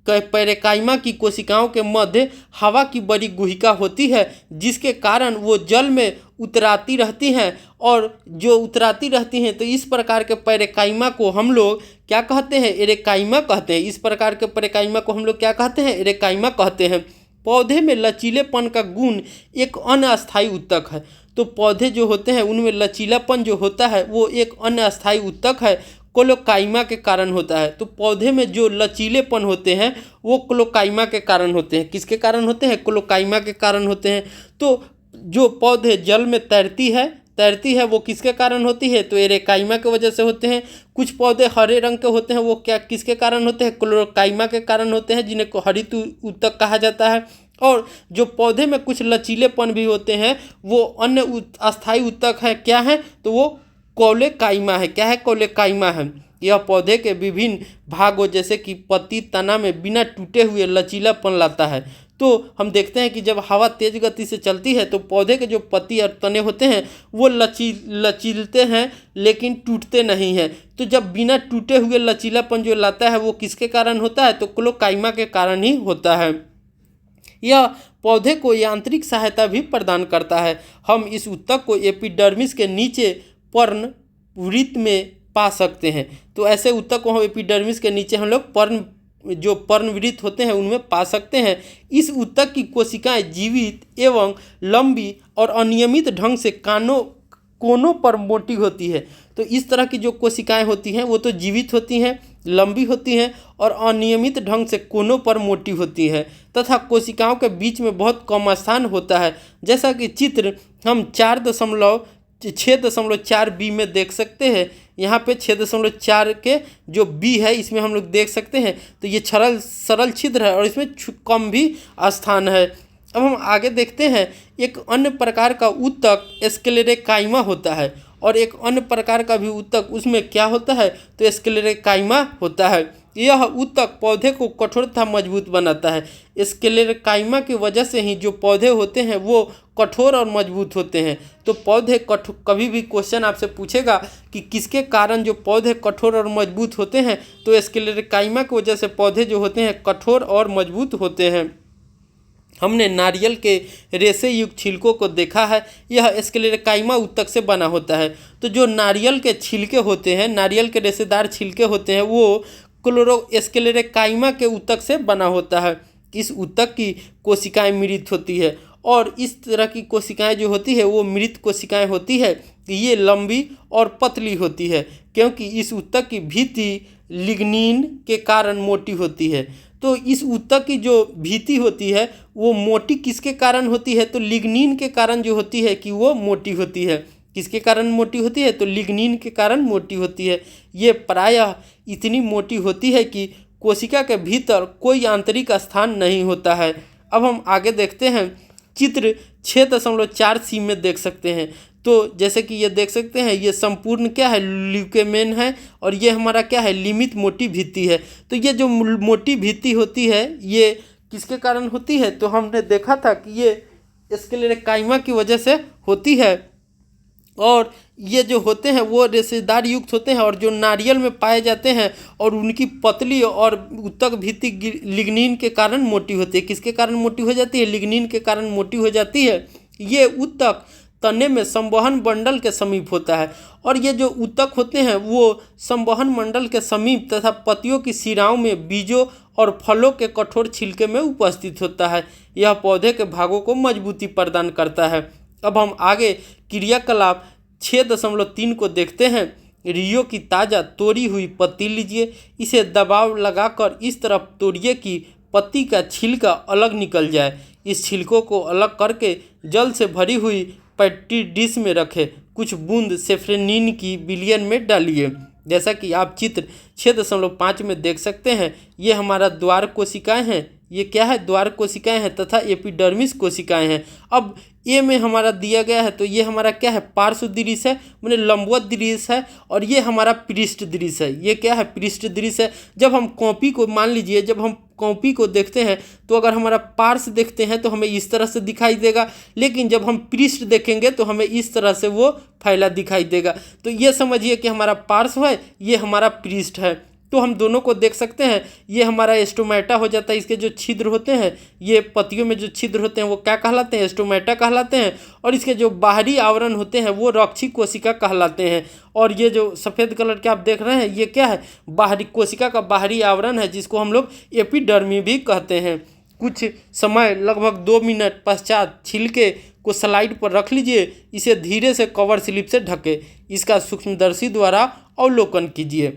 Speaker 1: पैरेकाइमा की कोशिकाओं के मध्य हवा की बड़ी गुहिका होती है, जिसके कारण वो जल में उतराती रहती हैं। और जो उतराती रहती हैं तो इस प्रकार के पैरेकाइमा को हम लोग क्या कहते हैं? एरेकाइमा कहते हैं। इस प्रकार के पैरेकाइमा को हम लोग क्या कहते हैं? एरेकाइमा कहते हैं। पौधे में लचीलेपन का गुण एक अन्य अस्थायी ऊतक है। तो पौधे जो होते हैं उनमें लचीलापन जो होता है वो एक अन्य अस्थायी ऊतक है, क्लोकाइमा के कारण होता है। तो पौधे में जो लचीलेपन होते हैं वो क्लोकाइमा के कारण होते हैं। किसके कारण होते हैं? क्लोकाइमा के कारण होते हैं। तो जो पौधे जल में तैरती है वो किसके कारण होती है? तो एरेकाइमा की वजह से होते हैं। कुछ पौधे हरे रंग के होते हैं वो क्या किसके कारण होते हैं? क्लोरोकाइमा के कारण होते हैं, जिन्हें हरित ऊतक कहा जाता है। और जो पौधे में कुछ लचीलेपन भी होते हैं वो अन्य अस्थायी ऊतक है। क्या है? तो वो कौलेकाइमा है। क्या है? कौलेकाइमा है। यह पौधे के विभिन्न भागों जैसे कि पत्ती, तना में बिना टूटे हुए लचीलापन लाता है। तो हम देखते हैं कि जब हवा तेज गति से चलती है तो पौधे के जो पत्ती और तने होते हैं वो लचीलते हैं लेकिन टूटते नहीं हैं। तो जब बिना टूटे हुए लचीलापन जो लाता है वो किसके कारण होता है? तो क्लोकाइमा के कारण ही होता है। यह पौधे को यांत्रिक सहायता भी प्रदान करता है। हम इस ऊतक को एपिडर्मिस के नीचे पर्णवृत्त में पा सकते हैं। तो ऐसे ऊतक को हम एपिडर्मिस के नीचे हम लोग पर्णवृत्त होते हैं उनमें पा सकते हैं। इस ऊतक की कोशिकाएं जीवित एवं लंबी और अनियमित ढंग से कोनों पर मोटी होती है। तो इस तरह की जो कोशिकाएं होती हैं वो तो जीवित होती हैं, लंबी होती हैं और अनियमित ढंग से कोनों पर मोटी होती है तथा कोशिकाओं के बीच में बहुत कम स्थान होता है। जैसा कि चित्र हम 6.4 बी में देख सकते हैं। यहाँ पे 6.4 के जो बी है इसमें हम लोग देख सकते हैं। तो ये सरल छिद्र है और इसमें कम भी स्थान है। अब हम आगे देखते हैं, एक अन्य प्रकार का ऊतक स्क्लेरेकाइमा होता है और एक अन्य प्रकार का भी ऊतक, उसमें क्या होता है तो स्क्लेरेकाइमा होता है। यह ऊतक पौधे को कठोर तथा मजबूत बनाता है। स्क्लेरेकाइमा की वजह से ही जो पौधे होते हैं वो कठोर और मजबूत होते हैं। तो पौधे कभी भी क्वेश्चन आपसे पूछेगा कि किसके कारण जो पौधे कठोर और मजबूत होते हैं, तो स्क्लेरेकाइमा की वजह से पौधे जो होते हैं कठोर और मजबूत होते हैं। हमने नारियल के रेशे युक्त छिलकों को देखा है, यह स्क्लेरेकाइमा ऊतक से बना होता है। तो जो नारियल के छिलके होते हैं, नारियल के रेशेदार छिलके होते हैं, वो स्क्लेरेकाइमा के ऊतक से बना होता है। इस ऊतक की कोशिकाएं मृत होती है और इस तरह की कोशिकाएं जो होती है वो मृत कोशिकाएं होती है। ये लंबी और पतली होती है क्योंकि इस ऊतक की भित्ति लिग्निन के कारण मोटी होती है। तो इस ऊतक की जो भित्ति होती है वो मोटी किसके कारण होती है, तो लिग्निन के कारण जो होती है कि वो मोटी होती है। किसके कारण मोटी होती है, तो लिग्निन के कारण मोटी होती है। ये प्रायः इतनी मोटी होती है कि कोशिका के भीतर कोई आंतरिक स्थान नहीं होता है। अब हम आगे देखते हैं, चित्र 6.4 सी में देख सकते हैं। तो जैसे कि ये देख सकते हैं, ये संपूर्ण क्या है, ल्यूकेमेन है और ये हमारा क्या है, लिमित मोटी भित्ति है। तो ये जो मोटी भित्ति होती है ये किसके कारण होती है, तो हमने देखा था कि ये स्क्लेरेकाइमा की वजह से होती है। और ये जो होते हैं वो रेशेदार युक्त होते हैं और जो नारियल में पाए जाते हैं और उनकी पतली और ऊतक भित्ति लिग्निन के कारण मोटी होती है। किसके कारण मोटी हो जाती है, लिग्निन के कारण मोटी हो जाती है। ये ऊतक तने में संवहन मंडल के समीप होता है और ये जो ऊतक होते हैं वो संवहन मंडल के समीप तथा पत्तियों की शिराओं में बीजों और फलों के कठोर छिलके में उपस्थित होता है। यह पौधे के भागों को मजबूती प्रदान करता है। अब हम आगे क्रियाकलाप 6.3 को देखते हैं। रियो की ताज़ा तोड़ी हुई पत्ती लीजिए, इसे दबाव लगाकर इस तरफ तोड़िए कि पत्ती का छिलका अलग निकल जाए। इस छिलकों को अलग करके जल से भरी हुई पेट्री डिश में रखें। कुछ बूंद सेफ्रेनिन की विलयन में डालिए। जैसा कि आप चित्र 6.5 में देख सकते हैं, ये हमारा द्वार कोशिकाएं हैं। ये क्या है, द्वार कोशिकाएं हैं तथा एपिडर्मिस कोशिकाएं हैं। अब ए में हमारा दिया गया है, तो ये हमारा क्या है, पार्श्व दृश्य है, मैंने लंबवत दृश्य है और ये हमारा पृष्ठ दृश्य है। ये क्या है, पृष्ठ दृश्य है। जब हम कॉपी को मान लीजिए, जब हम कॉपी को देखते हैं तो अगर हमारा पार्श्व देखते हैं तो हमें इस तरह से दिखाई देगा, लेकिन जब हम पृष्ठ देखेंगे तो हमें इस तरह से वो फैला दिखाई देगा। तो ये समझिए कि हमारा पार्श्व है, ये हमारा पृष्ठ है। तो हम दोनों को देख सकते हैं। ये हमारा स्टोमेटा हो जाता है। इसके जो छिद्र होते हैं, ये पत्तियों में जो छिद्र होते हैं वो क्या कहलाते हैं, स्टोमेटा कहलाते हैं। और इसके जो बाहरी आवरण होते हैं वो रक्षी कोशिका कहलाते हैं। और ये जो सफ़ेद कलर के आप देख रहे हैं ये क्या है, बाहरी कोशिका का बाहरी आवरण है, जिसको हम लोग एपिडर्मी भी कहते हैं। कुछ समय लगभग 2 मिनट पश्चात छिलके को स्लाइड पर रख लीजिए। इसे धीरे से कवर स्लिप से ढके। इसका सूक्ष्मदर्शी द्वारा अवलोकन कीजिए।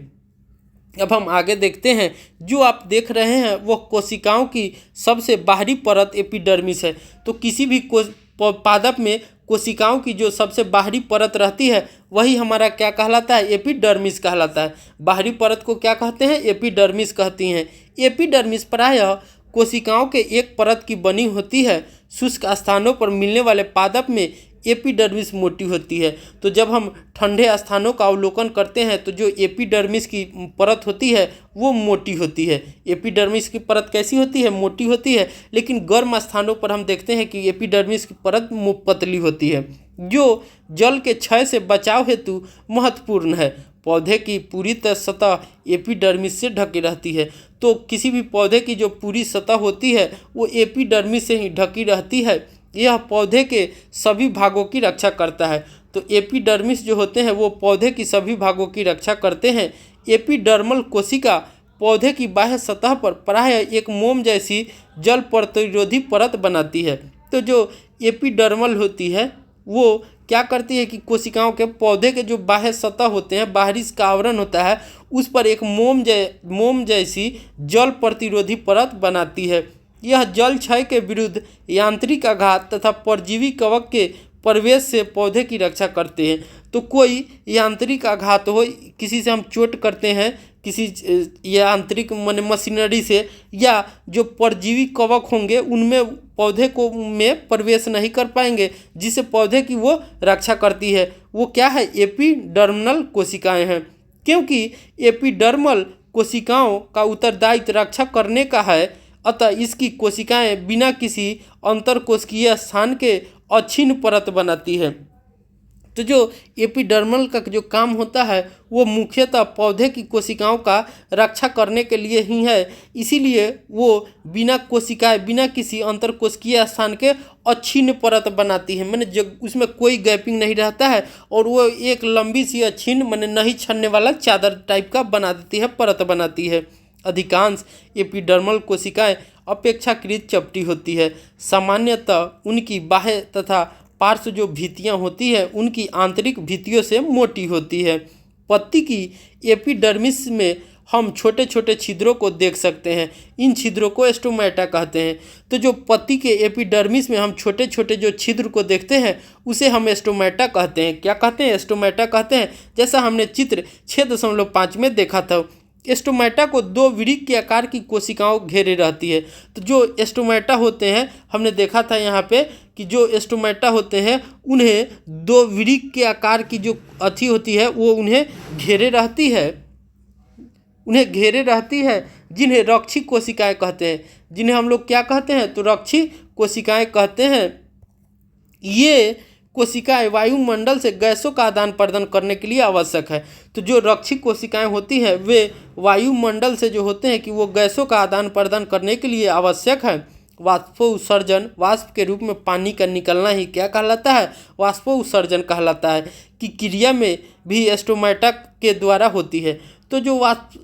Speaker 1: अब हम आगे देखते हैं। जो आप देख रहे हैं वो कोशिकाओं की सबसे बाहरी परत एपिडर्मिस है। तो किसी भी पादप में कोशिकाओं की जो सबसे बाहरी परत रहती है वही हमारा क्या कहलाता है, एपिडर्मिस कहलाता है। बाहरी परत को क्या कहते हैं, एपिडर्मिस कहती हैं। एपिडर्मिस प्रायः कोशिकाओं के एक परत की बनी होती है। शुष्क स्थानों पर मिलने वाले पादप में एपिडर्मिस मोटी होती है। तो जब हम ठंडे स्थानों का अवलोकन करते हैं तो जो एपिडर्मिस की परत होती है वो मोटी होती है। एपिडर्मिस की परत कैसी होती है, मोटी होती है। लेकिन गर्म स्थानों पर हम देखते हैं कि एपिडर्मिस की परत पतली होती है, जो जल के क्षय से बचाव हेतु महत्वपूर्ण है। पौधे की पूरी सतह एपिडर्मिस से ढकी रहती है। तो किसी भी पौधे की जो पूरी सतह होती है वो एपिडर्मिस से ही ढकी रहती है। यह पौधे के सभी भागों की रक्षा करता है। तो एपिडर्मिस जो होते हैं वो पौधे की सभी भागों की रक्षा करते हैं। एपिडर्मल कोशिका पौधे की बाह्य सतह पर प्रायः एक मोम जैसी जल प्रतिरोधी परत बनाती है। तो जो एपिडर्मल होती है वो क्या करती है कि कोशिकाओं के पौधे के जो बाह्य सतह होते हैं, बाहरी का आवरण होता है, उस पर एक मोम जैसी जल प्रतिरोधी परत बनाती है। यह जल क्षय के विरुद्ध यांत्रिक आघात तथा परजीवी कवक के प्रवेश से पौधे की रक्षा करते हैं। तो कोई यांत्रिक आघात हो, किसी से हम चोट करते हैं, किसी यांत्रिक माने मशीनरी से, या जो परजीवी कवक होंगे उनमें पौधे को में प्रवेश नहीं कर पाएंगे, जिससे पौधे की वो रक्षा करती है। वो क्या है? एपिडर्मल कोशिकाएं हैं। क्योंकि एपिडर्मल कोशिकाओं का उत्तरदायित्व रक्षा करने का है, अतः इसकी कोशिकाएं बिना किसी अंतरकोशिकीय स्थान के अछिन्न परत बनाती है। तो जो एपिडर्मल का जो काम होता है वो मुख्यतः पौधे की कोशिकाओं का रक्षा करने के लिए ही है। इसीलिए वो बिना किसी अंतरकोशिकीय स्थान के अछिन्न परत बनाती है, मैंने जो उसमें कोई गैपिंग नहीं रहता है, और वो एक लंबी सी अछिन्न मैंने नहीं छनने वाला चादर टाइप का बना देती है, परत बनाती है। अधिकांश एपिडर्मल कोशिकाएं अपेक्षाकृत चपटी होती है। सामान्यतः उनकी बाह्य तथा पार्श्व जो भित्तियाँ होती है उनकी आंतरिक भित्तियों से मोटी होती है। पत्ती की एपिडर्मिस में हम छोटे छोटे छिद्रों को देख सकते हैं। इन छिद्रों को स्टोमेटा कहते हैं। तो जो पत्ती के एपिडर्मिस में हम छोटे छोटे जो छिद्र को देखते हैं उसे हम स्टोमेटा कहते हैं। क्या कहते हैं? स्टोमेटा कहते हैं। जैसा हमने चित्र 6.5 में देखा था, स्टोमेटा को 2 वृक्क के आकार की कोशिकाओं घेरे रहती है। तो जो स्टोमेटा होते हैं, हमने देखा था यहाँ पे कि जो स्टोमेटा होते हैं उन्हें 2 वृक्क के आकार की जो अथी होती है वो उन्हें घेरे रहती है, जिन्हें रक्षी कोशिकाएं कहते हैं। जिन्हें हम लोग क्या कहते हैं? तो रक्षी कोशिकाएं कहते हैं। ये कोशिकाएं वायुमंडल से गैसों का आदान प्रदान करने के लिए आवश्यक है। तो जो रक्षी कोशिकाएं होती हैं वे वायुमंडल से जो होते हैं कि वो गैसों का आदान प्रदान करने के लिए आवश्यक है। वाष्पोत्सर्जन, वाष्प के रूप में पानी का निकलना ही क्या कहलाता है? वाष्पोत्सर्जन कहलाता है, कि क्रिया में भी स्टोमेटा के द्वारा होती है। तो जो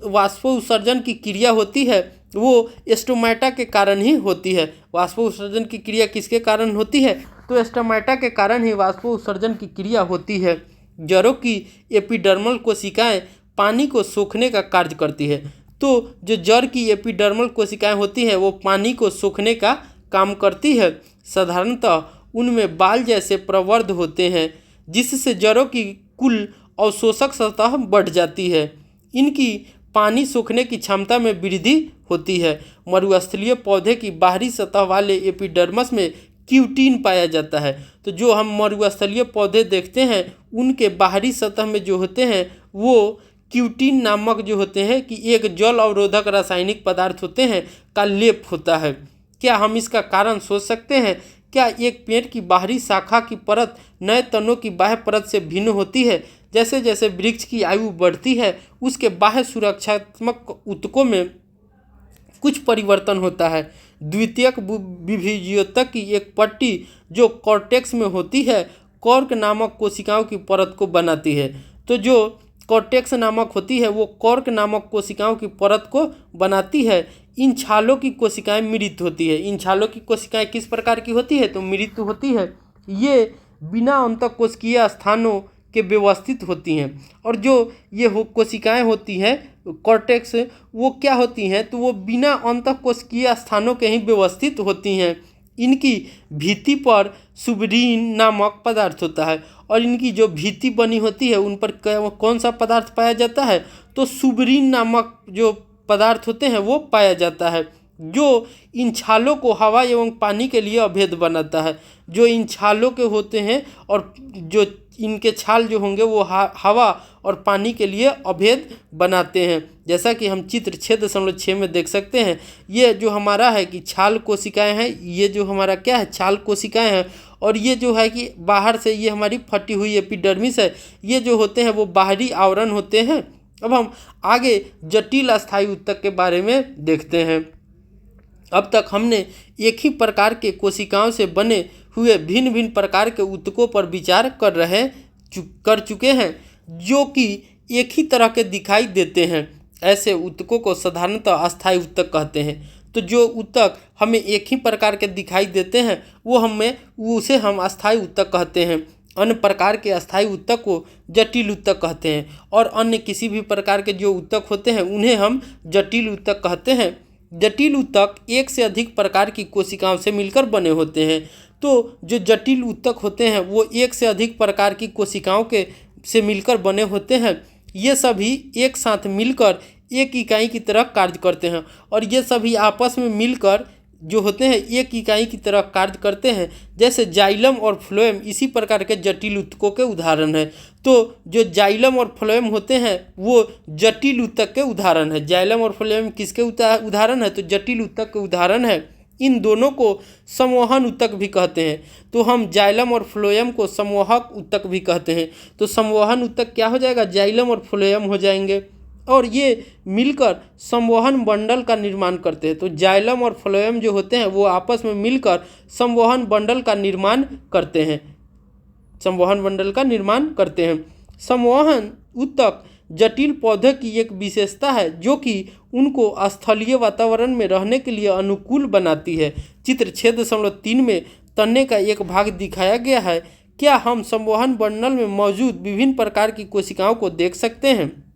Speaker 1: वाष्पोत्सर्जन की क्रिया होती है वो स्टोमेटा के कारण ही होती है। वाष्पोत्सर्जन की क्रिया किसके कारण होती है? तो स्टोमेटा के कारण ही वाष्पोत्सर्जन की क्रिया होती है। जड़ों की एपिडर्मल कोशिकाएं पानी को सोखने का कार्य करती है। तो जो जड़ की एपिडर्मल कोशिकाएं होती हैं वो पानी को सोखने का काम करती है। साधारणतः उनमें बाल जैसे प्रवर्ध होते हैं, जिससे जड़ों की कुल अवशोषक सतह बढ़ जाती है। इनकी पानी सोखने की क्षमता में वृद्धि होती है। मरुस्थलीय पौधे की बाहरी सतह वाले एपिडर्मस में क्यूटीन पाया जाता है। तो जो हम मरुस्थलीय पौधे देखते हैं उनके बाहरी सतह में जो होते हैं वो क्यूटीन नामक जो होते हैं कि एक जल अवरोधक रासायनिक पदार्थ होते हैं का लेप होता है। क्या हम इसका कारण सोच सकते हैं? क्या एक पेड़ की बाहरी शाखा की परत नए तनों की बाह्य परत से भिन्न होती है? जैसे जैसे वृक्ष की आयु बढ़ती है उसके बाह्य सुरक्षात्मक ऊतकों में कुछ परिवर्तन होता है। द्वितीयक विभेद्योतक की एक पट्टी जो कॉर्टेक्स में होती है कॉर्क नामक कोशिकाओं की परत को बनाती है। तो जो कॉर्टेक्स नामक होती है वो कॉर्क नामक कोशिकाओं की परत को बनाती है। इन छालों की कोशिकाएं मृत होती है। इन छालों की कोशिकाएं किस प्रकार की होती है? तो मृत होती है। ये बिना अंतःकोशिकीय स्थानों के व्यवस्थित होती हैं। और जो ये कोशिकाएं होती हैं कॉर्टेक्स, वो क्या होती हैं? तो वो बिना अंतःकोशिकीय स्थानों के ही व्यवस्थित होती हैं। इनकी भित्ति पर सुबरीन नामक पदार्थ होता है, और इनकी जो भित्ति बनी होती है उन पर कौन सा पदार्थ पाया जाता है? तो सुबरीन नामक जो पदार्थ होते हैं वो पाया जाता है, जो इन छालों को हवा एवं पानी के लिए अभेद बनाता है। जो इन छालों के होते हैं और जो इनके छाल जो होंगे वो हवा और पानी के लिए अभेद बनाते हैं। जैसा कि हम चित्र 6.6 में देख सकते हैं। ये जो हमारा है कि छाल कोशिकाएं हैं, ये जो हमारा क्या है? छाल कोशिकाएं हैं। और ये जो है कि बाहर से ये हमारी फटी हुई एपिडर्मिस है। ये जो होते हैं वो बाहरी आवरण होते हैं। अब हम आगे जटिल अस्थायी ऊतक के बारे में देखते हैं। अब तक हमने एक ही प्रकार के कोशिकाओं से बने हुए भिन्न भिन्न प्रकार के ऊतकों पर विचार कर चुके हैं, जो कि एक ही तरह के दिखाई देते हैं। ऐसे ऊतकों को साधारणतः अस्थायी ऊतक कहते हैं। तो जो ऊतक हमें एक ही प्रकार के दिखाई देते हैं उसे हम अस्थायी ऊतक कहते हैं। अन्य प्रकार के अस्थायी ऊतक को जटिल ऊतक कहते हैं, और अन्य किसी भी प्रकार के जो ऊतक होते हैं उन्हें हम जटिल ऊतक कहते हैं। जटिल ऊतक एक से अधिक प्रकार की कोशिकाओं से मिलकर बने होते हैं। तो जो जटिल ऊतक होते हैं वो एक से अधिक प्रकार की कोशिकाओं के से मिलकर बने होते हैं। ये सभी एक साथ मिलकर एक इकाई की तरह कार्य करते हैं और ये सभी आपस में मिलकर जो होते हैं एक इकाई की तरह कार्य करते हैं। जैसे जाइलम और फ्लोएम इसी प्रकार के जटिल ऊतकों के उदाहरण हैं। तो जो जाइलम और फ्लोएम होते हैं वो जटिल ऊतक के उदाहरण है। जाइलम और फ्लोएम किसके उदाहरण है? तो जटिल ऊतक के उदाहरण है। इन दोनों को संवहन ऊतक भी कहते हैं। तो हम जाइलम और फ्लोएम को संवहक ऊतक भी कहते हैं। तो संवहन ऊतक क्या हो जाएगा? जाइलम और फ्लोएम हो जाएंगे और ये मिलकर संवहन बंडल का निर्माण करते हैं। तो जाइलम और फ्लोएम जो होते हैं वो आपस में मिलकर संवहन बंडल का निर्माण करते हैं। संवहन बंडल का निर्माण करते हैं। संवहन ऊतक जटिल पौधे की एक विशेषता है जो कि उनको स्थलीय वातावरण में रहने के लिए अनुकूल बनाती है। चित्र 6.3 में तने का एक भाग दिखाया गया है। क्या हम संवहन बंडल में मौजूद विभिन्न प्रकार की कोशिकाओं को देख सकते हैं?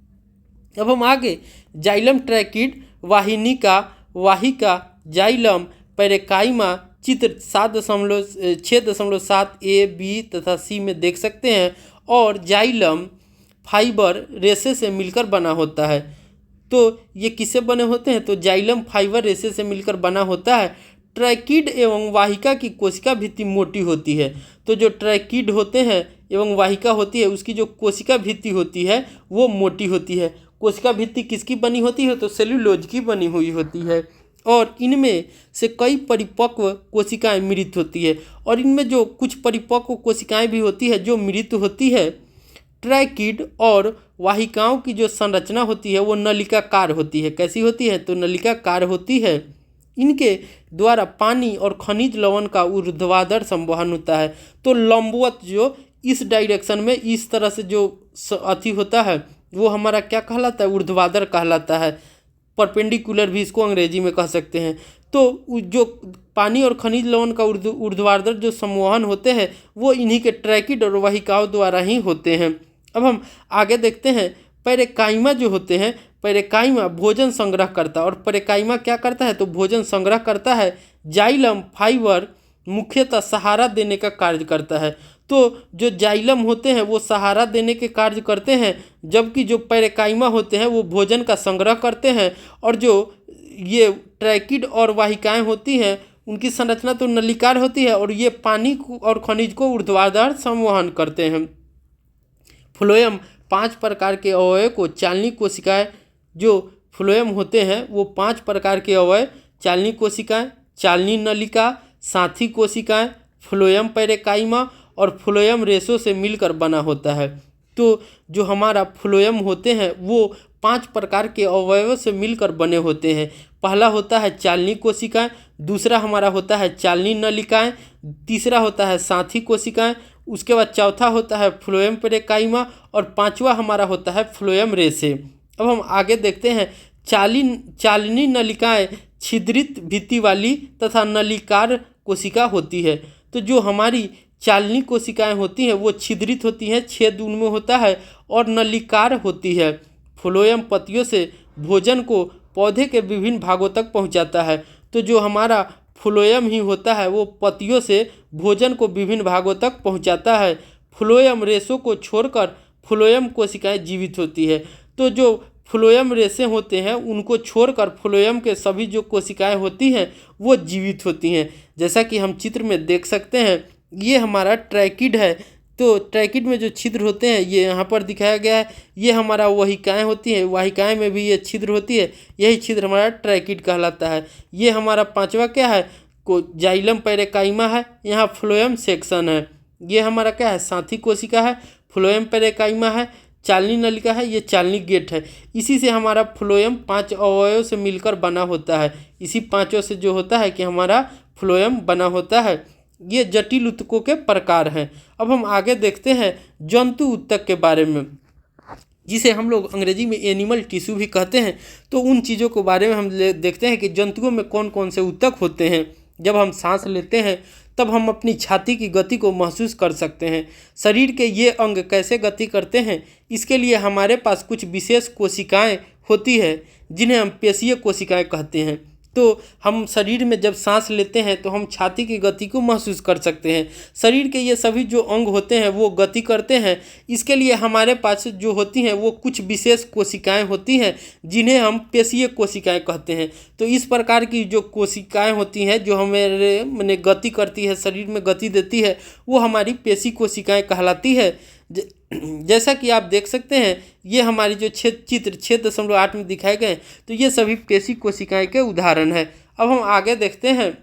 Speaker 1: अब हम आगे जाइलम ट्रैकिड, वाहिनिका, वाहिका, जाइलम, पैरेकाइमा चित्र 6.7 ए, बी तथा सी में देख सकते हैं। और जाइलम फाइबर रेशे से मिलकर बना होता है। तो ये किससे बने होते हैं? तो जाइलम फाइबर रेशे से मिलकर बना होता है। ट्रैकिड एवं वाहिका की कोशिका भित्ति मोटी होती है। तो जो ट्रैकिड होते हैं एवं वाहिका होती है उसकी जो कोशिका भित्ति होती है वो मोटी होती है। कोशिका भित्ति किसकी बनी होती है? तो सेल्यूलोज की बनी हुई होती है और इनमें से कई परिपक्व कोशिकाएं मृत होती है और इनमें जो कुछ परिपक्व कोशिकाएं भी होती है जो मृत होती है। ट्रैकिड और वाहिकाओं की जो संरचना होती है वो नलिकाकार होती है। कैसी होती है? तो नलिकाकार होती है। इनके द्वारा पानी और खनिज लवण का ऊर्ध्वाधर संवहन होता है। तो लंबवत जो इस डायरेक्शन में इस तरह से जो अति होता है वो हमारा क्या कहलाता है? ऊर्ध्वाधर कहलाता है। परपेंडिकुलर भी इसको अंग्रेजी में कह सकते हैं। तो जो पानी और खनिज लवण का ऊर्ध्वाधर जो संवहन होते हैं वो इन्हीं के ट्रैकिड और वाहिकाओं द्वारा ही होते हैं। अब हम आगे देखते हैं। पैरेकाइमा जो होते हैं, पैरेकाइमा भोजन संग्रह करता है और पैरेकाइमा क्या करता है? तो भोजन संग्रह करता है। जाइलम फाइबर मुख्यतः सहारा देने का कार्य करता है। तो जो जाइलम होते हैं वो सहारा देने के कार्य करते हैं जबकि जो पैरेकाइमा होते हैं वो भोजन का संग्रह करते हैं। और जो ये ट्रैकिड और वाहिकाएं होती हैं उनकी संरचना तो नलिकाकार होती है और ये पानी और खनिज को ऊर्ध्वाधर संवहन करते हैं। फ्लोएम 5 प्रकार के अवयव को चालनी कोशिकाएं, जो फ्लोएम होते हैं वो 5 प्रकार के अवयव चालनी कोशिकाएं, चालनी नलिका, साथी कोशिकाएं, फ्लोएम पैरेकाइमा और फ्लोएम रेशों से मिलकर बना होता है। तो जो हमारा फ्लोएम होते हैं वो 5 प्रकार के अवयवों से मिलकर बने होते हैं। पहला होता है चालनी कोशिकाएं, दूसरा हमारा होता है चालनी नलिकाएं, तीसरा होता है साथी कोशिकाएं, उसके बाद चौथा होता है फ्लोएम पैरेकाइमा और पांचवा हमारा होता है फ्लोएम रेशे। अब हम आगे देखते हैं। चालनी नलिकाएं छिद्रित भित्ति वाली तथा नलिकार कोशिका होती है। तो जो हमारी चालनी कोशिकाएं होती हैं वो छिद्रित होती हैं, छेद उनमें होता है और नलिकार होती है। फ्लोएम पत्तियों से भोजन को पौधे के विभिन्न भागों तक पहुंचाता है। तो जो हमारा फ्लोएम ही होता है वो पत्तियों से भोजन को विभिन्न भागों तक पहुंचाता है। फ्लोएम रेशों को छोड़कर फ्लोएम कोशिकाएं जीवित होती है। तो जो फ्लोएम रेशे होते हैं उनको छोड़कर फ्लोएम के सभी जो कोशिकाएं होती हैं वो जीवित होती हैं। जैसा कि हम चित्र में देख सकते हैं ये हमारा ट्रैकिड है। तो ट्रैकिड में जो छिद्र होते हैं ये यहाँ पर दिखाया गया है। ये हमारा वाहिकाएं होती हैं, वाहिकाएं में भी ये छिद्र होती है, यही छिद्र हमारा ट्रैकिड कहलाता है। ये हमारा पांचवा क्या है? जाइलम पैरेकाइमा है, यहाँ फ्लोएम सेक्शन है। ये हमारा क्या है? साथी कोशिका है, फ्लोएम पैरेकाइमा है, चालनी नलिका है, ये चालनी गेट है। इसी से हमारा फ्लोएम 5 अवयवों से मिलकर बना होता है। इसी पांचों से जो होता है कि हमारा फ्लोएम बना होता है। ये जटिल ऊतकों के प्रकार हैं। अब हम आगे देखते हैं जंतु ऊतक के बारे में, जिसे हम लोग अंग्रेजी में एनिमल टिश्यू भी कहते हैं। तो उन चीज़ों के बारे में हम देखते हैं कि जंतुओं में कौन कौन से ऊतक होते हैं। जब हम सांस लेते हैं तब हम अपनी छाती की गति को महसूस कर सकते हैं। शरीर के ये अंग कैसे गति करते हैं इसके लिए हमारे पास कुछ विशेष कोशिकाएं होती है जिन्हें हम पेशीय कोशिकाएं कहते हैं। तो हम शरीर में जब सांस लेते हैं तो हम छाती की गति को महसूस कर सकते हैं। शरीर के ये सभी जो अंग होते हैं वो गति करते हैं। इसके लिए हमारे पास जो होती हैं वो कुछ विशेष कोशिकाएं होती हैं जिन्हें हम पेशीय कोशिकाएं कहते हैं। तो इस प्रकार की जो कोशिकाएं होती हैं जो हमारे माने गति करती है, शरीर में गति देती है, वो हमारी पेशी कोशिकाएं कहलाती है। जैसा कि आप देख सकते हैं ये हमारी जो चित्र 6.8 में दिखाए गए, तो ये सभी पेशी कोशिकाएं के उदाहरण हैं। अब हम आगे देखते हैं।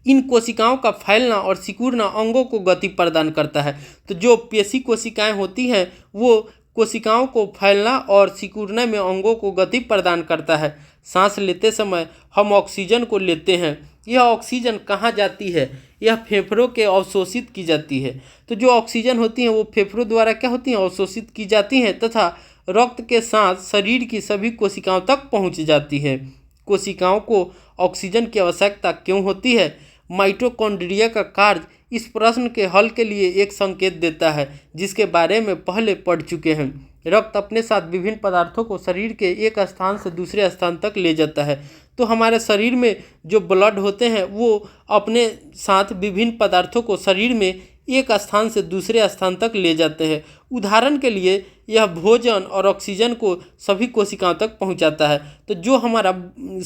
Speaker 1: इन कोशिकाओं का फैलना और सिकुड़ना अंगों को गति प्रदान करता है। तो जो पेशी कोशिकाएं होती हैं वो कोशिकाओं को फैलना और सिकुड़ने में अंगों को गति प्रदान करता है। सांस लेते समय हम ऑक्सीजन को लेते हैं। यह ऑक्सीजन कहाँ जाती है? यह फेफड़ों के अवशोषित की जाती है। तो जो ऑक्सीजन होती है वो फेफड़ों द्वारा क्या होती हैं? अवशोषित की जाती हैं तथा रक्त के साथ शरीर की सभी कोशिकाओं तक पहुँच जाती है। कोशिकाओं को ऑक्सीजन की आवश्यकता क्यों होती है? माइटोकॉन्ड्रिया का कार्य इस प्रश्न के हल के लिए एक संकेत देता है जिसके बारे में पहले पढ़ चुके हैं। रक्त अपने साथ विभिन्न पदार्थों को शरीर के एक स्थान से दूसरे स्थान तक ले जाता है। तो हमारे शरीर में जो ब्लड होते हैं वो अपने साथ विभिन्न पदार्थों को शरीर में एक स्थान से दूसरे स्थान तक ले जाते हैं। उदाहरण के लिए यह भोजन और ऑक्सीजन को सभी कोशिकाओं तक पहुंचाता है। तो जो हमारा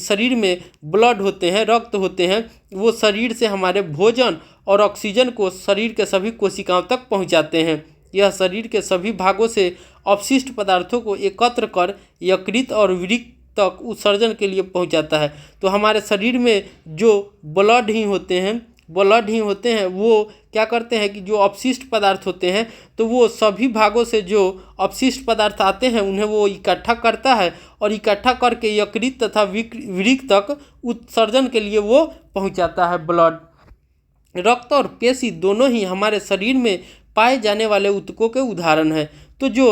Speaker 1: शरीर में ब्लड होते हैं, रक्त होते हैं, वो शरीर से हमारे भोजन और ऑक्सीजन को शरीर के सभी कोशिकाओं तक पहुंचाते हैं। यह शरीर के सभी भागों से अपशिष्ट पदार्थों को एकत्र कर यकृत और वृक्क तक उत्सर्जन के लिए पहुंचाता है। तो हमारे शरीर में जो ब्लड ही होते हैं वो क्या करते हैं कि जो अपशिष्ट पदार्थ होते हैं तो वो सभी भागों से जो अपशिष्ट पदार्थ आते हैं उन्हें वो इकट्ठा करता है और इकट्ठा करके यकृत तथा वृक्क तक उत्सर्जन के लिए वो पहुंचाता है ब्लड। रक्त और पेशी दोनों ही हमारे शरीर में पाए जाने वाले ऊतकों के उदाहरण हैं। तो जो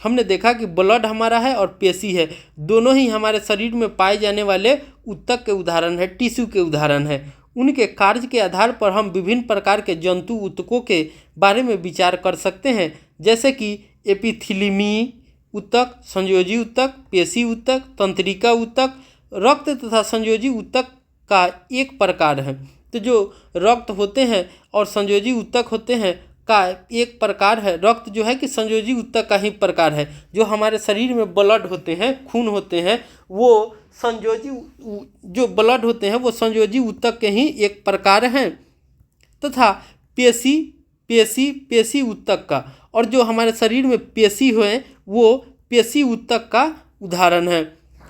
Speaker 1: हमने देखा कि ब्लड हमारा है और पेशी है, दोनों ही हमारे शरीर में पाए जाने वाले ऊतक के उदाहरण है, टिश्यू के उदाहरण है। उनके कार्य के आधार पर हम विभिन्न प्रकार के जंतु ऊतकों के बारे में विचार कर सकते हैं, जैसे कि एपिथीलियमी ऊतक, संयोजी ऊतक, पेशी ऊतक, तंत्रिका ऊतक। रक्त तथा संयोजी ऊतक का एक प्रकार है। तो जो रक्त होते हैं और संयोजी ऊतक होते हैं का एक प्रकार है। रक्त जो है कि संयोजी ऊतक का ही प्रकार है। जो हमारे शरीर में ब्लड होते हैं, खून होते हैं, वो जो ब्लड होते हैं वो संयोजी ऊतक के ही एक प्रकार हैं। तथा पेशी ऊतक का, और जो हमारे शरीर में पेशी हुए वो पेशी ऊतक का उदाहरण है।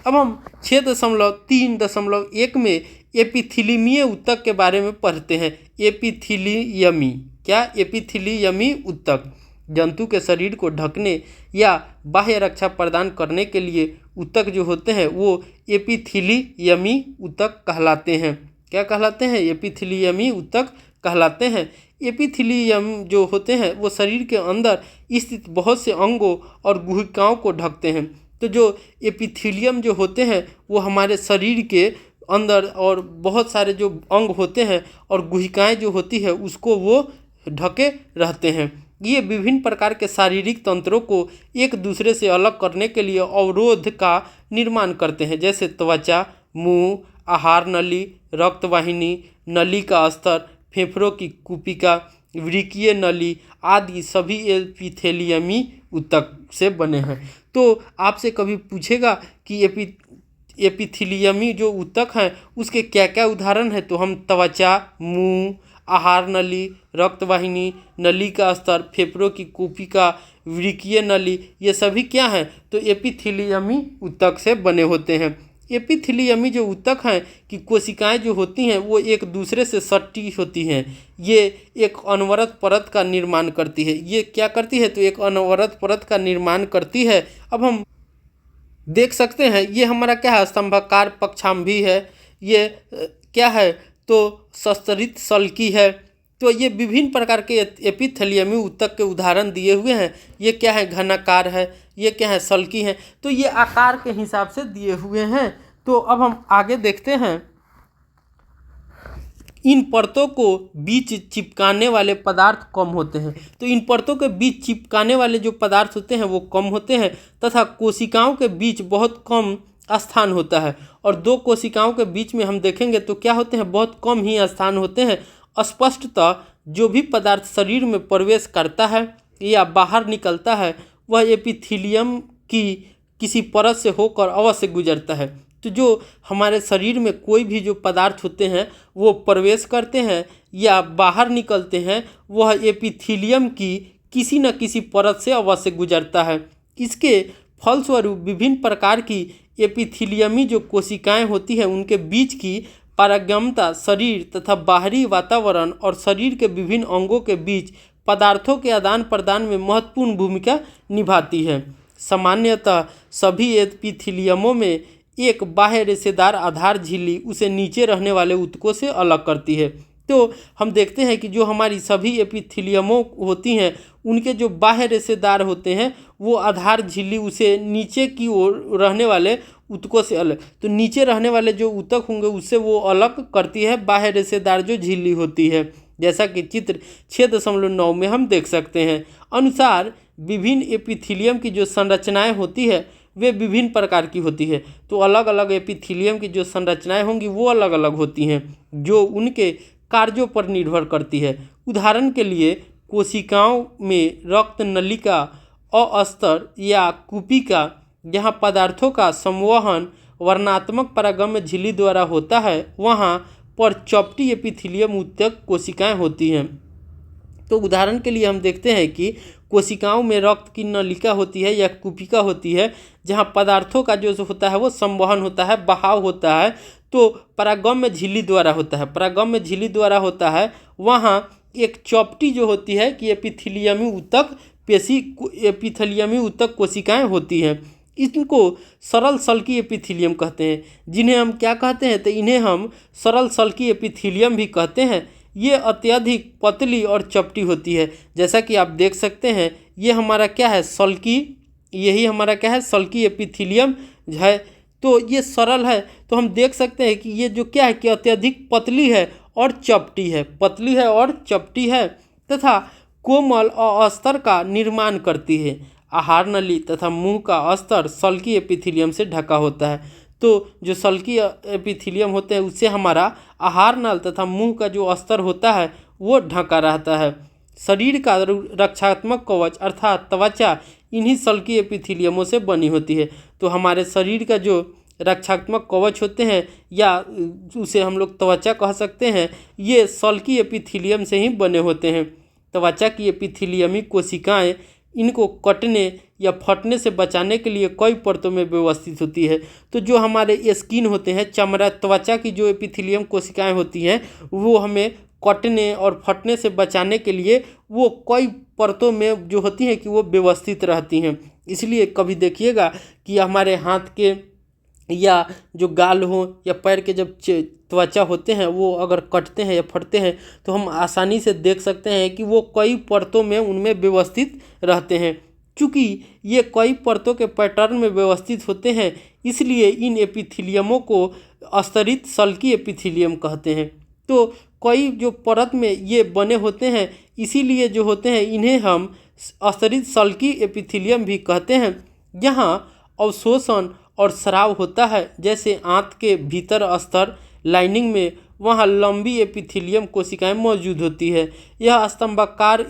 Speaker 1: अब हम 6.3.1 में एपिथीलियमीय ऊतक के बारे में पढ़ते हैं। एपिथीलियमी ऊतक जंतु के शरीर को ढकने या बाह्य रक्षा प्रदान करने के लिए ऊतक जो होते हैं वो एपिथीलियमी ऊतक कहलाते हैं। क्या कहलाते हैं? एपिथीलियमी ऊतक कहलाते हैं। एपिथीलियम जो होते हैं वो शरीर के अंदर स्थित बहुत से अंगों और गुहिकाओं को ढकते हैं। तो जो एपिथीलियम जो होते हैं वो हमारे शरीर के अंदर और बहुत सारे जो अंग होते हैं और गुहिकाएं जो होती है उसको वो ढके रहते हैं। ये विभिन्न प्रकार के शारीरिक तंत्रों को एक दूसरे से अलग करने के लिए अवरोध का निर्माण करते हैं, जैसे त्वचा, मुंह, आहार नली, रक्तवाहिनी, नली का स्तर, फेफड़ों की कुपिका, वृक्कीय नली आदि सभी एपिथेलियमी ऊतक से बने हैं। तो आपसे कभी पूछेगा कि एपिथीलियमी जो ऊतक हैं उसके क्या क्या उदाहरण हैं, तो हम त्वचा, मुंह, आहार नली, रक्तवाहिनी, नली का स्तर, फेफड़ों की कुपिका, वृक्कीय नली, ये सभी क्या हैं? तो एपिथीलियमी ऊतक से बने होते हैं। एपिथीलियमी जो ऊतक हैं कि कोशिकाएं जो होती हैं वो एक दूसरे से सटी होती हैं। ये एक अनवरत परत का निर्माण करती है। ये क्या करती है? तो एक अनवरत परत का निर्माण करती है। अब हम देख सकते हैं ये हमारा क्या है? स्तंभाकार पक्षाम्भी है। ये क्या है? तो सस्तरित सल्की है। तो ये विभिन्न प्रकार के एपिथेलियमी ऊतक के उदाहरण दिए हुए हैं। ये क्या है? घनाकार है। ये क्या है? सल्की है। तो ये आकार के हिसाब से दिए हुए हैं। तो अब हम आगे देखते हैं। इन परतों को बीच चिपकाने वाले पदार्थ कम होते हैं। तो इन परतों के बीच चिपकाने वाले जो पदार्थ होते हैं वो कम होते हैं तथा कोशिकाओं के बीच बहुत कम स्थान होता है और दो कोशिकाओं के बीच में हम देखेंगे तो क्या होते हैं, बहुत कम ही स्थान होते हैं। स्पष्टतः जो भी पदार्थ शरीर में प्रवेश करता है या बाहर निकलता है वह एपिथीलियम की किसी परत से होकर अवश्य गुजरता है। तो जो हमारे शरीर में कोई भी जो पदार्थ होते हैं वो प्रवेश करते हैं या बाहर निकलते हैं वह एपिथीलियम की किसी न किसी परत से अवश्य गुजरता है। इसके फलस्वरूप विभिन्न प्रकार की एपिथीलियमी जो कोशिकाएं होती हैं उनके बीच की पारगम्यता शरीर तथा बाहरी वातावरण और शरीर के विभिन्न अंगों के बीच पदार्थों के आदान प्रदान में महत्वपूर्ण भूमिका निभाती है। सामान्यतः सभी एपिथीलियमों में एक बाह्य रेशेदार आधार झिल्ली उसे नीचे रहने वाले ऊतकों से अलग करती है। तो हम देखते हैं कि जो हमारी सभी एपिथीलियमों होती हैं उनके जो बाह्य रेशेदार होते हैं वो आधार झिल्ली उसे नीचे की ओर रहने वाले ऊतकों से अलग, तो नीचे रहने वाले जो ऊतक होंगे उससे वो अलग करती है बाह्य रेशेदार जो झिल्ली होती है, जैसा कि चित्र 6.9 में हम देख सकते हैं। अनुसार विभिन्न एपिथीलियम की जो संरचनाएं होती है वे विभिन्न प्रकार की होती है। तो अलग अलग एपिथीलियम की जो संरचनाएं होंगी वो अलग अलग होती हैं जो उनके कार्यों पर निर्भर करती है। उदाहरण के लिए कोशिकाओं में रक्त नलिका, अस्तर या कूपिका जहाँ पदार्थों का संवहन वर्णात्मक परागम्य झिल्ली द्वारा होता है वहाँ पर चपटी एपिथीलियम ऊतक कोशिकाएं होती हैं। तो उदाहरण के लिए हम देखते हैं कि कोशिकाओं में रक्त की नलिका होती है या कूपिका होती है जहाँ पदार्थों का जो होता है वो संवहन होता है, बहाव होता है, तो परागम्य झिल्ली द्वारा होता है। परागम्य झिल्ली द्वारा होता है वहाँ एक चौपटी जो होती है कि एपिथीलियमी ऊतक कोशिकाएं होती हैं। इनको सरल सल्की एपिथीलियम कहते हैं, जिन्हें हम क्या कहते हैं, तो इन्हें हम सरल सल्की एपिथीलियम भी कहते हैं। ये अत्यधिक पतली और चपटी होती है, जैसा कि आप देख सकते हैं ये हमारा क्या है, सल्की, यही हमारा क्या है, सल्की एपिथीलियम है। तो ये सरल है, तो हम देख सकते हैं कि ये जो क्या है कि अत्यधिक पतली है और चपटी है, पतली है और चपटी है तथा कोमल और अस्तर का निर्माण करती है। आहार नली तथा मुंह का अस्तर सल्की एपिथीलियम से ढका होता है। तो जो सल्की एपिथीलियम होते हैं उससे हमारा आहार नल तथा मुंह का जो अस्तर होता है वो ढका रहता है। शरीर का रक्षात्मक कवच अर्थात त्वचा इन्हीं सल्की एपिथीलियमों से बनी होती है। तो हमारे शरीर का जो रक्षात्मक कवच होते हैं या उसे हम लोग त्वचा कह सकते हैं, ये सल्की एपिथीलियम से ही बने होते हैं। त्वचा की एपिथीलियमी कोशिकाएं इनको कटने या फटने से बचाने के लिए कई परतों में व्यवस्थित होती है। तो जो हमारे स्किन होते हैं, चमड़ा, त्वचा की जो एपिथीलियम कोशिकाएं होती हैं वो हमें कटने और फटने से बचाने के लिए वो कई परतों में जो होती हैं कि वो व्यवस्थित रहती हैं। इसलिए कभी देखिएगा कि हमारे हाथ के या जो गाल हो या पैर के जब त्वचा होते हैं वो अगर कटते हैं या फटते हैं तो हम आसानी से देख सकते हैं कि वो कई परतों में उनमें व्यवस्थित रहते हैं। चूँकि ये कई परतों के पैटर्न में व्यवस्थित होते हैं इसलिए इन एपिथीलियमों को स्तरित सल्की एपिथीलियम कहते हैं। तो कई जो परत में ये बने होते हैं इसीलिए जो होते हैं इन्हें हम स्तरित सल्की एपिथीलियम भी कहते हैं। जहाँ अवशोषण और स्राव होता है, जैसे आंत के भीतर अस्तर लाइनिंग में, वहाँ लंबी एपिथीलियम कोशिकाएं मौजूद होती है। यह स्तंभाकार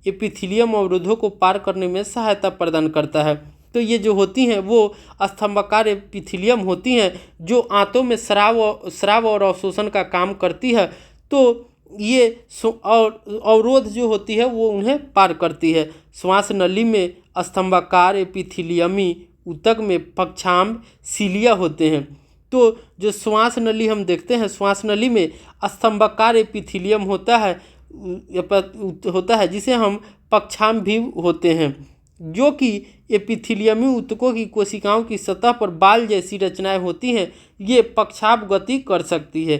Speaker 1: एपिथीलियम अवरोधों को पार करने में सहायता प्रदान करता है। तो ये जो होती हैं वो स्तंभाकार एपिथीलियम होती हैं जो आंतों में स्राव और अवशोषण का काम करती है। तो ये अवरोध जो होती है वो उन्हें पार करती है। श्वास नली में स्तंभाकार एपिथीलियमी ऊतक में पक्षांब सीलिया होते हैं। तो जो श्वास नली हम देखते हैं, श्वास नली में स्तंभाकार एपिथीलियम होता है जिसे हम पक्षांब भी होते हैं, जो कि एपिथीलियमी ऊतकों की कोशिकाओं की सतह पर बाल जैसी रचनाएं होती हैं। ये पक्षांब गति कर सकती है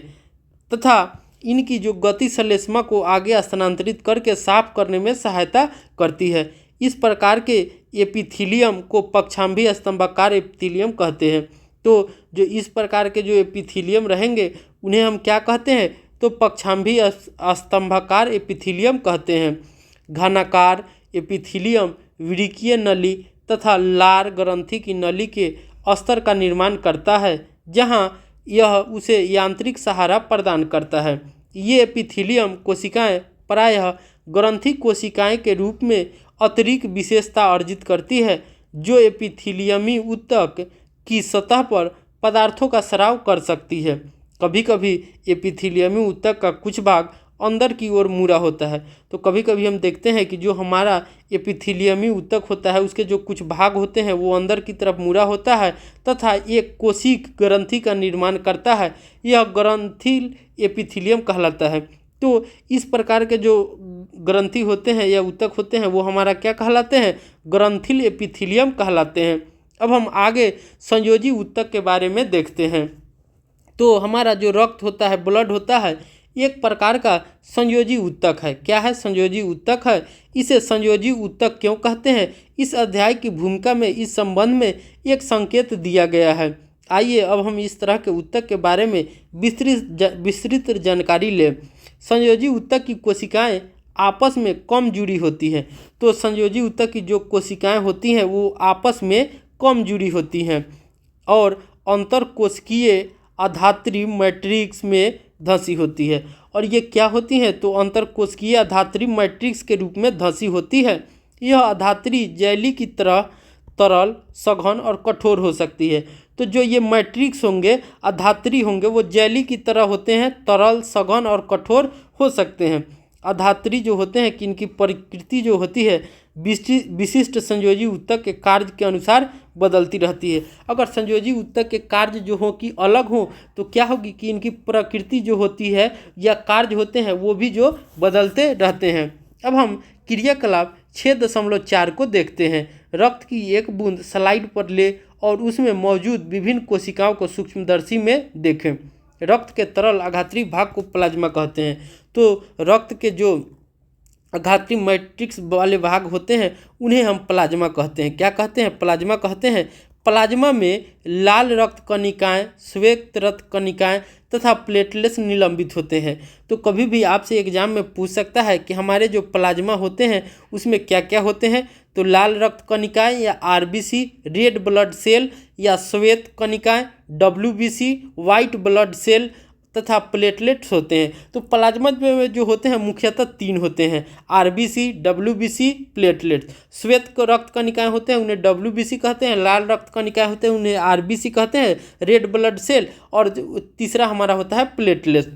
Speaker 1: तथा इनकी जो गति श्लेष्मा को आगे स्थानांतरित करके साफ करने में सहायता करती है। इस प्रकार के एपिथीलियम को पक्षांबी स्तंभाकार एपिथीलियम कहते हैं। तो जो इस प्रकार के जो एपिथीलियम रहेंगे उन्हें हम क्या कहते हैं, तो पक्षांबी स्तंभाकार एपिथीलियम कहते हैं। घनाकार एपिथीलियम वृक्कीय नली तथा लार ग्रंथि की नली के अस्तर का निर्माण करता है जहां यह उसे यांत्रिक सहारा प्रदान करता है। ये एपिथेलियम कोशिकाएं प्रायः ग्रंथि कोशिकाएं के रूप में अतिरिक्त विशेषता अर्जित करती है जो एपिथेलियमी ऊतक की सतह पर पदार्थों का स्राव कर सकती है। कभी कभी एपिथेलियमी ऊतक का कुछ भाग अंदर की ओर मुड़ा होता है। तो कभी कभी हम देखते हैं कि जो हमारा एपिथेलियमी ऊतक होता है उसके जो कुछ भाग होते हैं वो अंदर की तरफ मुड़ा होता है तथा एक कोशिक ग्रंथि का निर्माण करता है। यह ग्रंथिल एपिथेलियम कहलाता है। तो इस प्रकार के जो ग्रंथि होते हैं या ऊतक होते हैं वो हमारा क्या कहलाते हैं? ग्रंथिल एपिथेलियम कहलाते हैं। अब हम आगे संयोजी ऊतक के बारे में देखते हैं। तो हमारा जो रक्त होता है, ब्लड होता है, एक प्रकार का संयोजी ऊतक है। क्या है? संयोजी ऊतक है। इसे संयोजी ऊतक क्यों कहते हैं? इस अध्याय की भूमिका में इस संबंध में एक संकेत दिया गया है। आइए अब हम इस तरह के ऊतक के बारे में विस्तृत जानकारी लें। संयोजी ऊतक की कोशिकाएं आपस में कम जुड़ी होती हैं। तो संयोजी ऊतक की जो कोशिकाएं होती हैं वो आपस में कम जुड़ी होती हैं और अंतरकोशिकीय आधात्री मैट्रिक्स में धंसी होती है। और ये क्या होती हैं? तो अंतरकोशिकीय आधात्री मैट्रिक्स के रूप में धंसी होती है। यह आधात्री जेली की तरह तरल, सघन और कठोर हो सकती है। तो जो ये मैट्रिक्स होंगे, आधात्री होंगे, वो जेली की तरह होते हैं, तरल, सघन और कठोर हो सकते हैं। आधात्री जो होते हैं कि इनकी प्रकृति जो होती है विशिष्ट संयोजी ऊतक के कार्य के अनुसार बदलती रहती है। अगर संयोजी ऊतक के कार्य जो हो कि अलग हो तो क्या होगी कि इनकी प्रकृति जो होती है या कार्य होते हैं वो भी जो बदलते रहते हैं। अब हम क्रियाकलाप 6.4 को देखते हैं। रक्त की एक बूंद स्लाइड पर ले और उसमें मौजूद विभिन्न कोशिकाओं को सूक्ष्मदर्शी में देखें। रक्त के तरल आघात्री भाग को प्लाज्मा कहते हैं। तो रक्त के जो आघात्री मैट्रिक्स वाले भाग होते हैं उन्हें हम प्लाज्मा कहते हैं। क्या कहते हैं? प्लाज्मा कहते हैं। प्लाज्मा में लाल रक्त कणिकाएं, श्वेत रक्त कणिकाएं तथा प्लेटलेट्स निलंबित होते हैं। तो कभी भी आपसे एग्जाम में पूछ सकता है कि हमारे जो प्लाज्मा होते हैं उसमें क्या क्या होते हैं। तो लाल रक्त कणिकाएं या आरबीसी, रेड ब्लड सेल या श्वेत कणिकाएं, डब्ल्यूबीसी, वाइट ब्लड सेल तथा प्लेटलेट्स होते हैं। तो प्लाज्मा में जो होते हैं मुख्यतः 3 होते हैं, आरबीसी, डब्ल्यूबीसी, प्लेटलेट्स। श्वेत रक्त कणिकाएं होते हैं उन्हें डब्ल्यूबीसी कहते हैं, लाल रक्त कणिकाएं होते हैं उन्हें आरबीसी कहते हैं, रेड ब्लड सेल, और तीसरा हमारा होता है प्लेटलेट्स।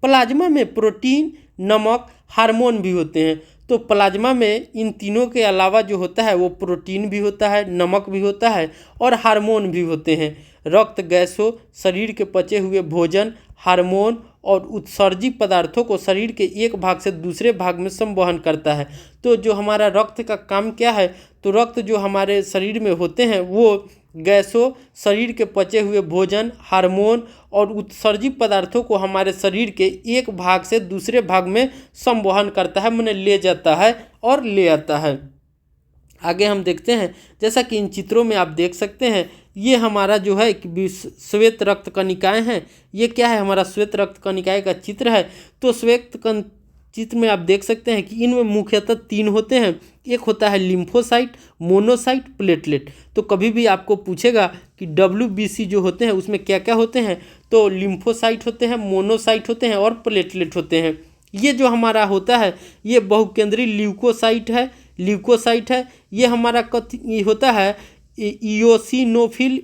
Speaker 1: प्लाज्मा में प्रोटीन, नमक, हार्मोन भी होते हैं। तो प्लाज्मा में इन तीनों के अलावा जो होता है वो प्रोटीन भी होता है, नमक भी होता है और हार्मोन भी होते हैं। रक्त गैसों, शरीर के पचे हुए भोजन, हार्मोन और उत्सर्जी पदार्थों को शरीर के एक भाग से दूसरे भाग में संवहन करता है। तो जो हमारा रक्त का काम क्या है? तो रक्त जो हमारे शरीर में होते हैं वो गैसों, शरीर के पचे हुए भोजन, हार्मोन और उत्सर्जी पदार्थों को हमारे शरीर के एक भाग से दूसरे भाग में संवहन करता है, माने ले जाता है और ले आता है। आगे हम देखते हैं, जैसा कि इन चित्रों में आप देख सकते हैं, ये हमारा जो है श्वेत रक्त कणिकाएं हैं। ये क्या है? हमारा श्वेत रक्त कणिकाएं का चित्र है। तो श्वेत चित्र में आप देख सकते हैं कि इनमें मुख्यतः 3 होते हैं। एक होता है लिम्फोसाइट, मोनोसाइट, प्लेटलेट। तो कभी भी आपको पूछेगा कि डब्ल्यूबीसी जो होते हैं उसमें क्या क्या होते हैं, तो लिम्फोसाइट होते हैं, मोनोसाइट होते हैं और प्लेटलेट होते हैं। ये जो हमारा होता है ये बहुकेंद्रीय ल्यूकोसाइट है। ये हमारा होता है इयोसिनोफिल।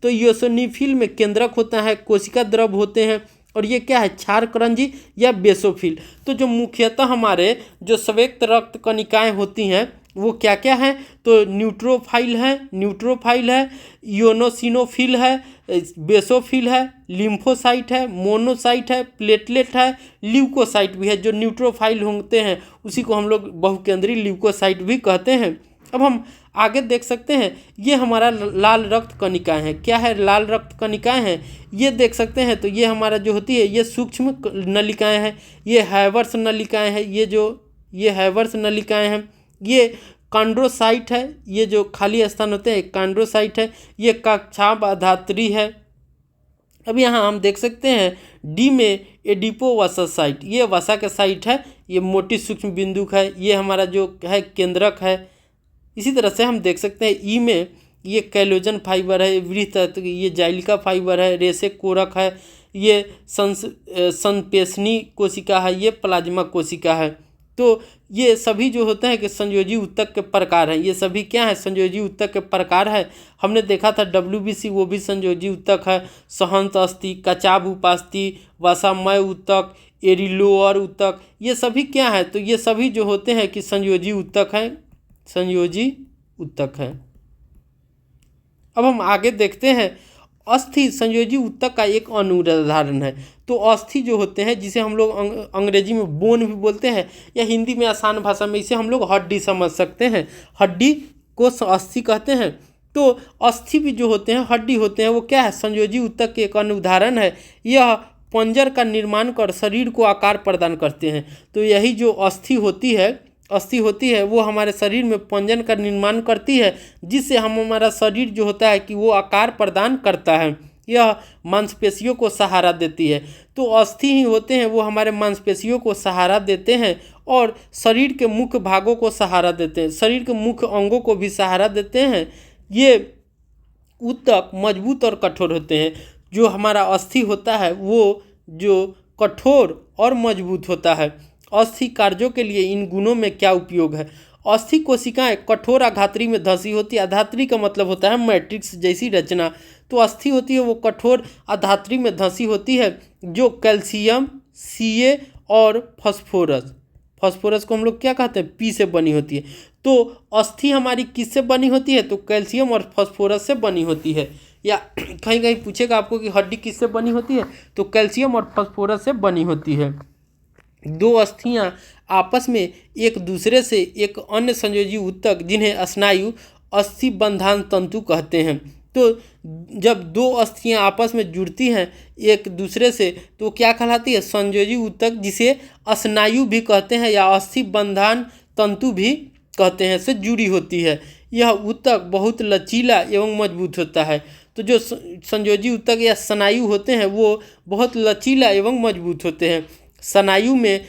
Speaker 1: तो इयोसिनोफिल में केंद्रक होता है, कोशिका द्रव होते हैं। और ये क्या है? क्षारकरंजी या बेसोफिल। तो जो मुख्यतः हमारे जो श्वेत रक्त कणिकाएं होती हैं वो क्या क्या हैं? तो न्यूट्रोफाइल है, इयोनोसिनोफिल है, बेसोफिल है, लिम्फोसाइट है, मोनोसाइट है, प्लेटलेट है, ल्यूकोसाइट भी है। जो न्यूट्रोफाइल होते हैं उसी को हम लोग बहुकेंद्रीय ल्यूकोसाइट भी कहते हैं। अब हम आगे देख सकते हैं, ये हमारा लाल रक्त कणिकाएं हैं। क्या है? लाल रक्त कणिकाएं हैं। ये देख सकते हैं, तो ये हमारा जो होती है ये सूक्ष्म नलिकाएं हैं, ये हैवर्स नलिकाएं हैं। ये हैवर्स नलिकाएं हैं। ये कॉन्ड्रोसाइट है, ये जो खाली स्थान होते हैं कॉन्ड्रोसाइट है। ये कक्षाभ आधात्री है। अब यहाँ हम देख सकते हैं डी में एडिपोवसासाइट, ये वसा का साइट है, ये मोटी सूक्ष्म बिंदुक है, ये हमारा जो है केंद्रक है। इसी तरह से हम देख सकते हैं ई में ये कैलोजन फाइबर है, वृत्त ये जाइलिका फाइबर है, रेशे कोरक है, ये संपेशनी कोशिका है, ये प्लाज्मा कोशिका है। तो ये सभी जो होते हैं कि संयोजी ऊतक के प्रकार हैं। ये सभी क्या है? संयोजी ऊतक के प्रकार है। हमने देखा था WBC, वो भी संयोजी ऊतक है। सहंत अस्थि, कचाभ उपास्थि, वसामय ऊतक, एरिलोअर ऊतक, ये सभी क्या है? तो ये सभी जो होते हैं कि संयोजी ऊतक हैं, संयोजी ऊतक है। अब हम आगे देखते हैं, अस्थि संयोजी ऊतक का एक अनुदाहरण है। तो अस्थि जो होते हैं, जिसे हम लोग अंग्रेजी में बोन भी बोलते हैं, या हिंदी में आसान भाषा में इसे हम लोग हड्डी समझ सकते हैं। हड्डी को अस्थि कहते हैं। तो अस्थि भी जो होते हैं, हड्डी होते हैं, वो क्या है? संयोजी ऊतक के एक अनुदाहरण है। यह पंजर का निर्माण कर शरीर को आकार प्रदान करते हैं। तो यही जो अस्थि होती है वो हमारे शरीर में पंजन का निर्माण करती है, जिससे हमारा शरीर जो होता है कि वो आकार प्रदान करता है। यह मांसपेशियों को सहारा देती है। तो अस्थि ही होते हैं वो हमारे मांसपेशियों को सहारा देते हैं और शरीर के मुख्य भागों को सहारा देते हैं, शरीर के मुख्य अंगों को भी सहारा देते हैं। ये ऊतक मजबूत और कठोर होते हैं। जो हमारा अस्थि होता है वो जो कठोर और मजबूत होता है। अस्थि कार्यों के लिए इन गुणों में क्या उपयोग है? अस्थि कोशिकाएं कठोर अधात्री में धंसी होती है। अधात्री का मतलब होता है मैट्रिक्स जैसी रचना। तो अस्थि होती है वो कठोर अधात्री में धंसी होती है, जो कैल्शियम, Ca और फॉस्फोरस को हम लोग क्या कहते हैं? P से बनी होती है। तो अस्थि हमारी किससे बनी होती है? तो कैल्शियम और फॉस्फोरस से बनी होती है। या कहीं कहीं पूछेगा आपको कि हड्डी किससे बनी होती है? तो कैल्शियम और फॉस्फोरस से बनी होती है। दो अस्थियां आपस में एक दूसरे से एक अन्य संयोजी ऊतक, जिन्हें स्नायु अस्थि बंधान तंतु कहते हैं। तो जब दो अस्थियां आपस में जुड़ती हैं एक दूसरे से, तो क्या कहलाती है? संयोजी ऊतक, जिसे स्नायु भी कहते हैं या अस्थि बंधान तंतु भी कहते हैं, से जुड़ी होती है। यह ऊतक बहुत लचीला एवं मजबूत होता है। तो जो संयोजी ऊतक या स्नायु होते हैं वो बहुत लचीला एवं मजबूत होते हैं। स्नायु में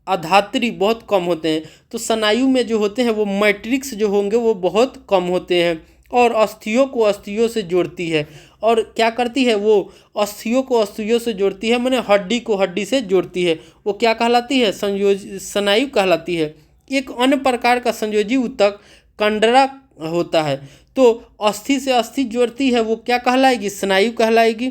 Speaker 1: अधात्री बहुत कम होते हैं। तो स्नायु में जो होते हैं वो मैट्रिक्स जो होंगे वो बहुत कम होते हैं, और अस्थियों को अस्थियों से जोड़ती है। और क्या करती है? वो अस्थियों को अस्थियों से जोड़ती है, माने हड्डी को हड्डी से जोड़ती है। वो क्या कहलाती है? स्नायु कहलाती है। एक अन्य प्रकार का संयोजी ऊतक कंडरा होता है। तो अस्थि से अस्थि जोड़ती है, वो क्या कहलाएगी? स्नायु कहलाएगी।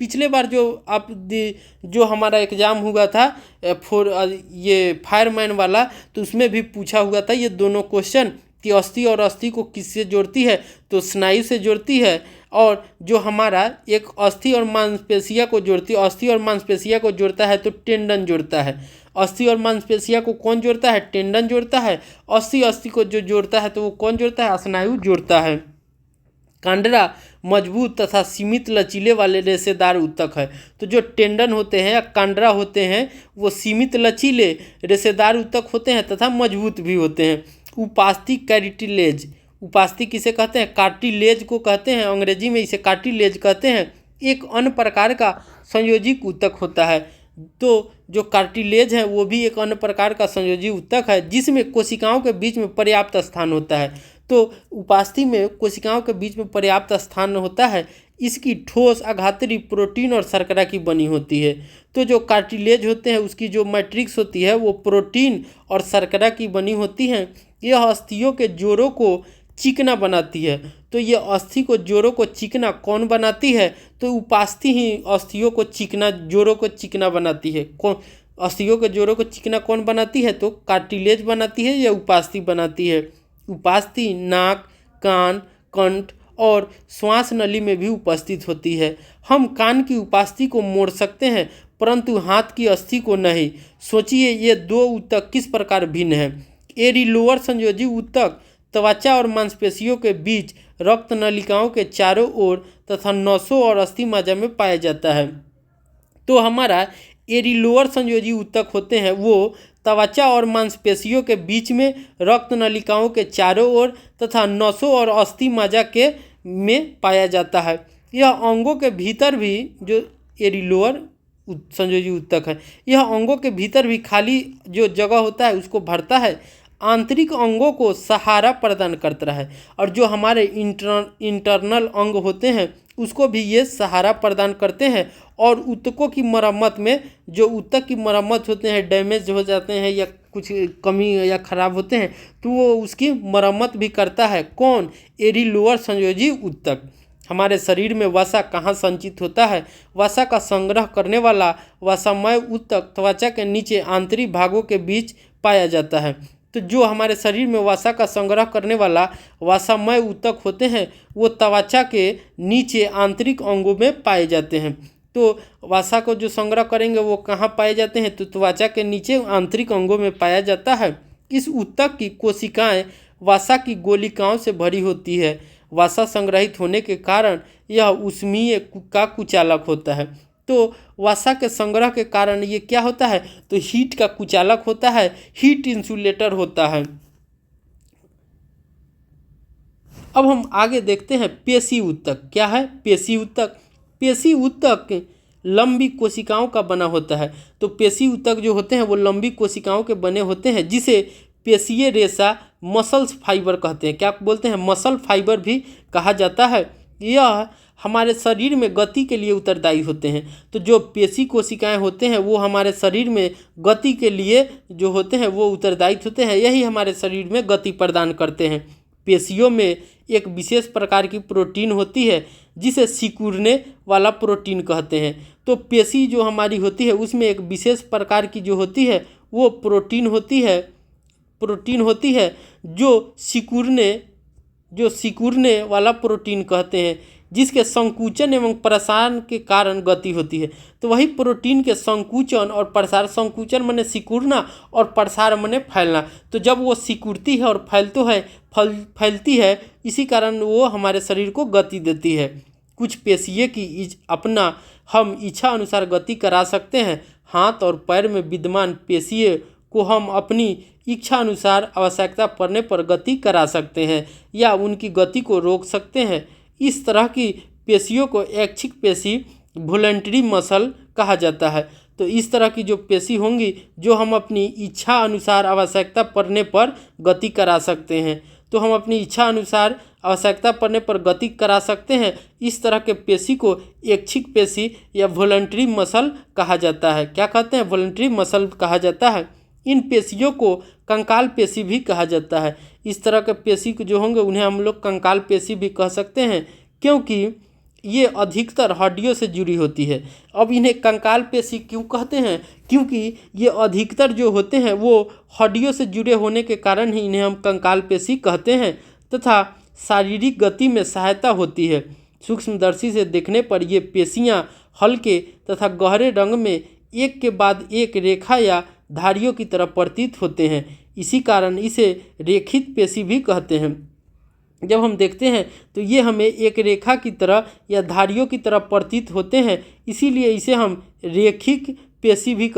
Speaker 1: पिछले बार जो हमारा एग्ज़ाम हुआ था ये फायरमैन वाला, तो उसमें भी पूछा हुआ था ये दोनों क्वेश्चन कि अस्थि और अस्थि को किससे जोड़ती है? तो स्नायु से जोड़ती है। और जो हमारा एक अस्थि और मांसपेशिया को जोड़ती है, अस्थि और मांसपेशिया को जोड़ता है तो टेंडन जोड़ता है। अस्थि और मांसपेशिया को कौन जोड़ता है? टेंडन जोड़ता है। अस्थि को जो जोड़ता है तो वो कौन जोड़ता है? स्नायु जोड़ता है। कांडरा मजबूत तथा सीमित लचीले वाले रेशेदार ऊतक है। तो जो टेंडन होते हैं या कांडरा होते हैं वो सीमित लचीले रेशेदार ऊतक होते हैं तथा मजबूत भी होते हैं। उपास्थि कार्टिलेज, उपास्थि किसे कहते हैं? कार्टिलेज को कहते हैं, अंग्रेजी में इसे कार्टिलेज कहते हैं। एक अन्य प्रकार का संयोजी ऊतक होता है। तो जो कार्टिलेज है वो भी एक अन्य प्रकार का संयोजी ऊतक है, जिसमें कोशिकाओं के बीच में पर्याप्त स्थान होता है। तो उपास्थि में कोशिकाओं के बीच में पर्याप्त स्थान होता है। इसकी ठोस अघातरी प्रोटीन और शर्करा की बनी होती है। तो जो कार्टिलेज होते हैं उसकी जो मैट्रिक्स होती है वो प्रोटीन और शर्करा की बनी होती है। यह अस्थियों के जोड़ों को चिकना बनाती है। तो ये अस्थि को जोड़ों को चिकना कौन बनाती है? तो उपास्थि ही अस्थियों को चिकना, जोड़ों को चिकना बनाती है। कौन अस्थियों के जोड़ों को चिकना कौन बनाती है? तो कार्टिलेज बनाती है या उपास्थि बनाती है। उपास्थि नाक, कान, कंठ और श्वास नली में भी उपस्थित होती है। हम कान की उपास्थि को मोड़ सकते हैं परंतु हाथ की अस्थि को नहीं। सोचिए ये दो ऊतक किस प्रकार भिन्न है। एरिलोअर संयोजी ऊतक त्वचा और मांसपेशियों के बीच रक्त नलिकाओं के चारों ओर तथा नसों और अस्थि मज्जा में पाया जाता है। तो हमारा एरिलोअर संयोजी ऊतक होते हैं वो त्वचा और मांसपेशियों के बीच में रक्त नलिकाओं के चारों ओर तथा नसों और अस्थि मज्जा के में पाया जाता है। यह अंगों के भीतर भी, जो एरिलोअर संयोजी ऊतक है, यह अंगों के भीतर भी खाली जो जगह होता है उसको भरता है। आंतरिक अंगों को सहारा प्रदान करता है, और जो हमारे इंटरनल अंग होते हैं उसको भी ये सहारा प्रदान करते हैं। और ऊतकों की मरम्मत में, जो ऊतक की मरम्मत होते हैं, डैमेज हो जाते हैं या कुछ कमी या खराब होते हैं, तो वो उसकी मरम्मत भी करता है। कौन? एरी-लोअर संयोजी ऊतक। हमारे शरीर में वसा कहाँ संचित होता है? वसा का संग्रह करने वाला वसामय ऊतक त्वचा के नीचे आंतरिक भागों के बीच पाया जाता है। तो जो हमारे शरीर में वसा का संग्रह करने वाला वसामय ऊतक होते हैं वो त्वचा के नीचे आंतरिक अंगों में पाए जाते हैं। तो वसा को जो संग्रह करेंगे वो कहाँ पाए जाते हैं? तो त्वचा के नीचे आंतरिक अंगों में पाया जाता है। इस ऊतक की कोशिकाएं वसा की गोलिकाओं से भरी होती है। वसा संग्रहित होने के कारण यह ऊष्मीय का कुचालक होता है। तो वसा के संग्रह के कारण ये क्या होता है? तो हीट का कुचालक होता है, हीट इंसुलेटर होता है। अब हम आगे देखते हैं पेशी ऊतक। क्या है पेशी ऊतक? पेशी ऊतक लंबी कोशिकाओं का बना होता है। तो पेशी ऊतक जो होते हैं वो लंबी कोशिकाओं के बने होते हैं, जिसे पेशीय रेशा मसल्स फाइबर कहते हैं। क्या बोलते हैं? मसल फाइबर भी कहा जाता है। यह हमारे शरीर में गति के लिए उत्तरदायी होते हैं। तो जो पेशी कोशिकाएं होते हैं वो हमारे शरीर में गति के लिए जो होते हैं वो उत्तरदायी होते हैं। यही हमारे शरीर में गति प्रदान करते हैं। पेशियों में एक विशेष प्रकार की प्रोटीन होती है जिसे सिकुड़ने वाला प्रोटीन कहते हैं। तो पेशी जो हमारी होती है उसमें एक विशेष प्रकार की जो होती है वो प्रोटीन होती है जो सिकुड़ने वाला प्रोटीन कहते हैं, जिसके संकुचन एवं प्रसारण के कारण गति होती है। तो वही प्रोटीन के संकुचन और प्रसार, संकुचन माने सिकुड़ना और प्रसार माने फैलना। तो जब वो सिकुड़ती है और फैलती है, इसी कारण वो हमारे शरीर को गति देती है। कुछ पेशियों की अपना हम इच्छा अनुसार गति करा सकते हैं। हाथ और पैर में विद्यमान पेशियों को हम अपनी इच्छा अनुसार आवश्यकता पड़ने पर गति करा सकते हैं या उनकी गति को रोक सकते हैं। इस तरह की पेशियों को ऐच्छिक पेशी, वॉलंटरी मसल कहा जाता है। तो इस तरह की जो पेशी होंगी जो हम अपनी इच्छा अनुसार आवश्यकता पड़ने पर गति करा सकते हैं, तो हम अपनी इच्छा अनुसार आवश्यकता पड़ने पर गति करा सकते हैं। इस तरह के पेशी को ऐच्छिक पेशी या वॉलंटरी मसल कहा जाता है। क्या कहते हैं? वॉलंटरी मसल कहा जाता है। इन पेशियों को कंकाल पेशी भी कहा जाता है। इस तरह के पेशी जो होंगे उन्हें हम लोग कंकाल पेशी भी कह सकते हैं, क्योंकि ये अधिकतर हड्डियों से जुड़ी होती है। अब इन्हें कंकाल पेशी क्यों कहते हैं? क्योंकि ये अधिकतर जो होते हैं वो हड्डियों से जुड़े होने के कारण ही इन्हें हम कंकाल पेशी कहते हैं, तथा शारीरिक गति में सहायता होती है। सूक्ष्मदर्शी से देखने पर ये पेशियाँ हल्के तथा गहरे रंग में एक के बाद एक रेखा या धारियों की तरह प्रतीत होते हैं। इसी कारण इसे रेखित पेशी भी कहते हैं। जब हम देखते हैं तो ये हमें एक रेखा की तरह या धारियों की तरह प्रतीत होते हैं, इसीलिए इसे हम रेखित पेशी भी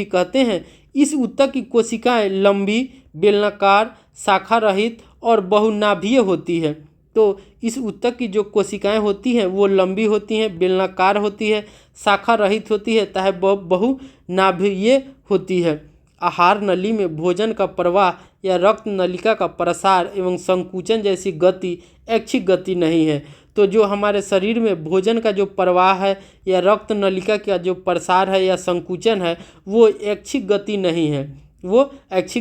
Speaker 1: कहते हैं। इस ऊतक की कोशिकाएं लंबी, बेलनाकार, शाखा रहित और बहुनाभीय होती है। तो इस ऊतक की जो कोशिकाएं होती हैं वो लंबी होती हैं, बेलनाकार होती है, शाखा रहित होती है तथा बहुनाभीय होती है। आहार नली में भोजन का प्रवाह या रक्त नलिका का प्रसार एवं संकुचन जैसी गति ऐच्छिक गति नहीं है। तो जो हमारे शरीर में भोजन का जो प्रवाह है या रक्त नलिका का जो प्रसार है या संकुचन है वो ऐच्छिक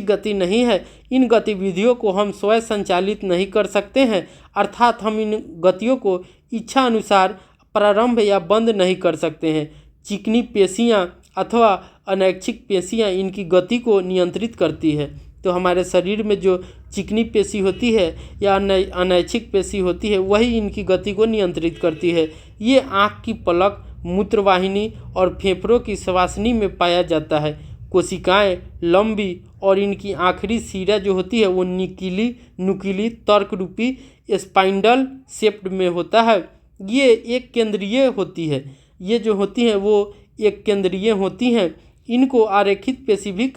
Speaker 1: गति नहीं है। इन गतिविधियों को हम स्वयं संचालित नहीं कर सकते हैं, अर्थात हम इन गतियों को इच्छा अनुसार प्रारंभ या बंद नहीं कर सकते हैं। चिकनी पेशियाँ अथवा अनैच्छिक पेशियाँ इनकी गति को नियंत्रित करती है। तो हमारे शरीर में जो चिकनी पेशी होती है या अनैच्छिक पेशी होती है वही इनकी गति को नियंत्रित करती है। ये आँख की पलक, मूत्रवाहिनी और फेफड़ों की श्वासनी में पाया जाता है। कोशिकाएं लंबी और इनकी आखिरी सिरा जो होती है वो नुकीली तर्क रूपी स्पाइंडल शेप्ड में होता है। ये एक केंद्रीय होती है। ये जो होती हैं वो एक केंद्रीय होती हैं। इनको आरेखित पेशी भी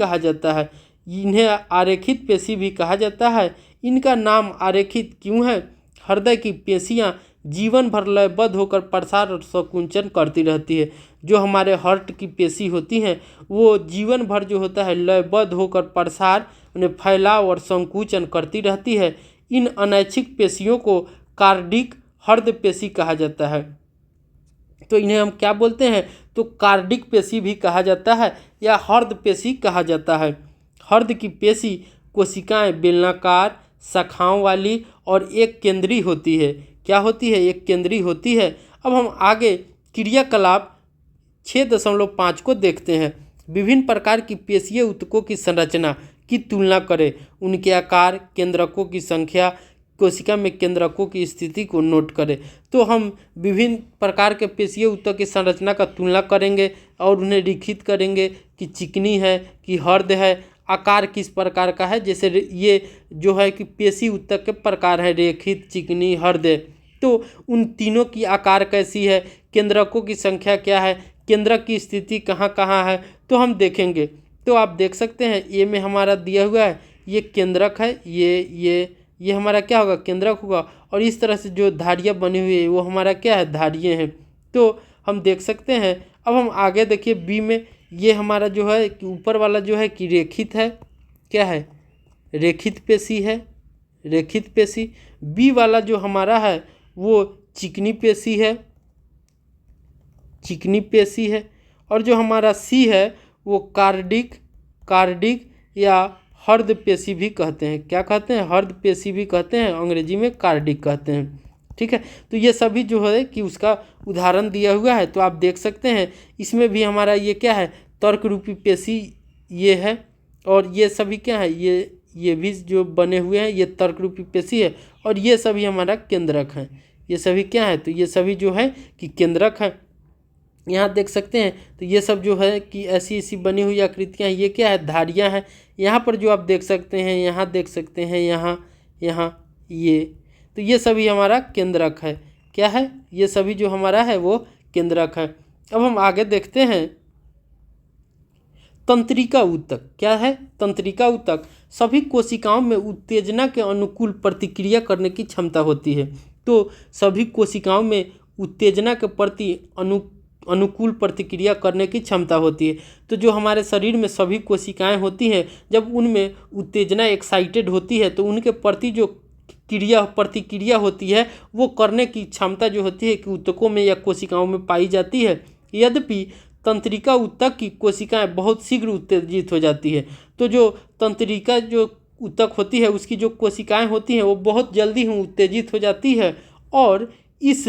Speaker 1: कहा जाता है। इनका नाम आरेखित क्यों है? हृदय की पेशियाँ जीवन भर लयबद्ध होकर प्रसार और संकुचन करती रहती है। जो हमारे हार्ट की पेशी होती हैं वो जीवन भर जो होता है लयबद्ध होकर प्रसार उन्हें फैलाव और संकुचन करती रहती है। इन अनैच्छिक पेशियों को कार्डिक हृदय पेशी कहा जाता है। तो इन्हें हम क्या बोलते हैं, तो कार्डिक पेशी भी कहा जाता है या हृदय पेशी कहा जाता है। हृदय की पेशी कोशिकाएं बेलनाकार शाखाओं वाली और एक केंद्रीय होती है। क्या होती है, एक केंद्रीय होती है। अब हम आगे क्रियाकलाप 6.5 को देखते हैं। विभिन्न प्रकार की पेशीय ऊतकों की संरचना की तुलना करें, उनके आकार, केंद्रकों की संख्या, कोशिका में केंद्रकों की स्थिति को नोट करें। तो हम विभिन्न प्रकार के पेशीय ऊतक की संरचना का तुलना करेंगे और उन्हें रेखित करेंगे कि चिकनी है कि हृदय है, आकार किस प्रकार का है। जैसे ये जो है कि पेशी ऊतक के प्रकार है, रेखित, चिकनी, हृदय। तो उन तीनों की आकार कैसी है, केंद्रकों की संख्या क्या है, केंद्रक की स्थिति कहाँ कहाँ है, तो हम देखेंगे। तो आप देख सकते हैं ए में हमारा दिया हुआ है, ये केंद्रक है, ये हमारा क्या होगा, केंद्रक होगा। और इस तरह से जो धारियाँ बनी हुई है वो हमारा क्या है, धारियाँ हैं। तो हम देख सकते हैं। अब हम आगे देखिए बी में, ये हमारा जो है कि ऊपर वाला जो है कि रेखित है, क्या है, रेखित पेशी है, रेखित पेशी। बी वाला जो हमारा है वो चिकनी पेशी है, चिकनी पेशी है। और जो हमारा सी है वो कार्डिक या हृदय पेशी भी कहते हैं। क्या कहते हैं, हृदय पेशी भी कहते हैं, अंग्रेजी में कार्डिक कहते हैं। ठीक है, तो ये सभी जो है कि उसका उदाहरण दिया हुआ है। तो आप देख सकते हैं इसमें भी हमारा ये क्या है, तर्क रूपी पेशी ये है। और ये सभी क्या है, ये भी जो बने हुए हैं ये तर्क रूपी पेशी है। और ये सभी हमारा केंद्रक हैं। ये सभी क्या है, तो ये सभी जो है कि केंद्रक है। यहाँ देख सकते हैं तो ये सब जो है कि ऐसी ऐसी बनी हुई आकृतियाँ, ये क्या है, धारियाँ हैं। यहाँ पर जो आप देख सकते हैं, यहाँ देख सकते हैं, यहाँ ये, तो ये सभी हमारा केंद्रक है। क्या है, ये सभी जो हमारा है वो केंद्रक है। अब हम आगे देखते हैं तंत्रिका ऊतक। क्या है, तंत्रिका ऊतक सभी कोशिकाओं में उत्तेजना के अनुकूल प्रतिक्रिया करने की क्षमता होती है। तो सभी कोशिकाओं में उत्तेजना के प्रति अनुकूल प्रतिक्रिया करने की क्षमता होती है। तो जो हमारे शरीर में सभी कोशिकाएं होती हैं, जब उनमें उत्तेजना एक्साइटेड होती है तो उनके प्रति जो प्रतिक्रिया होती है वो करने की क्षमता जो होती है कि ऊतकों में या कोशिकाओं में पाई जाती है। यद्यपि तंत्रिका ऊतक की कोशिकाएं बहुत शीघ्र उत्तेजित हो जाती है। तो जो तंत्रिका जो ऊतक होती है उसकी जो कोशिकाएं होती हैं वो बहुत जल्दी ही उत्तेजित हो जाती है और इस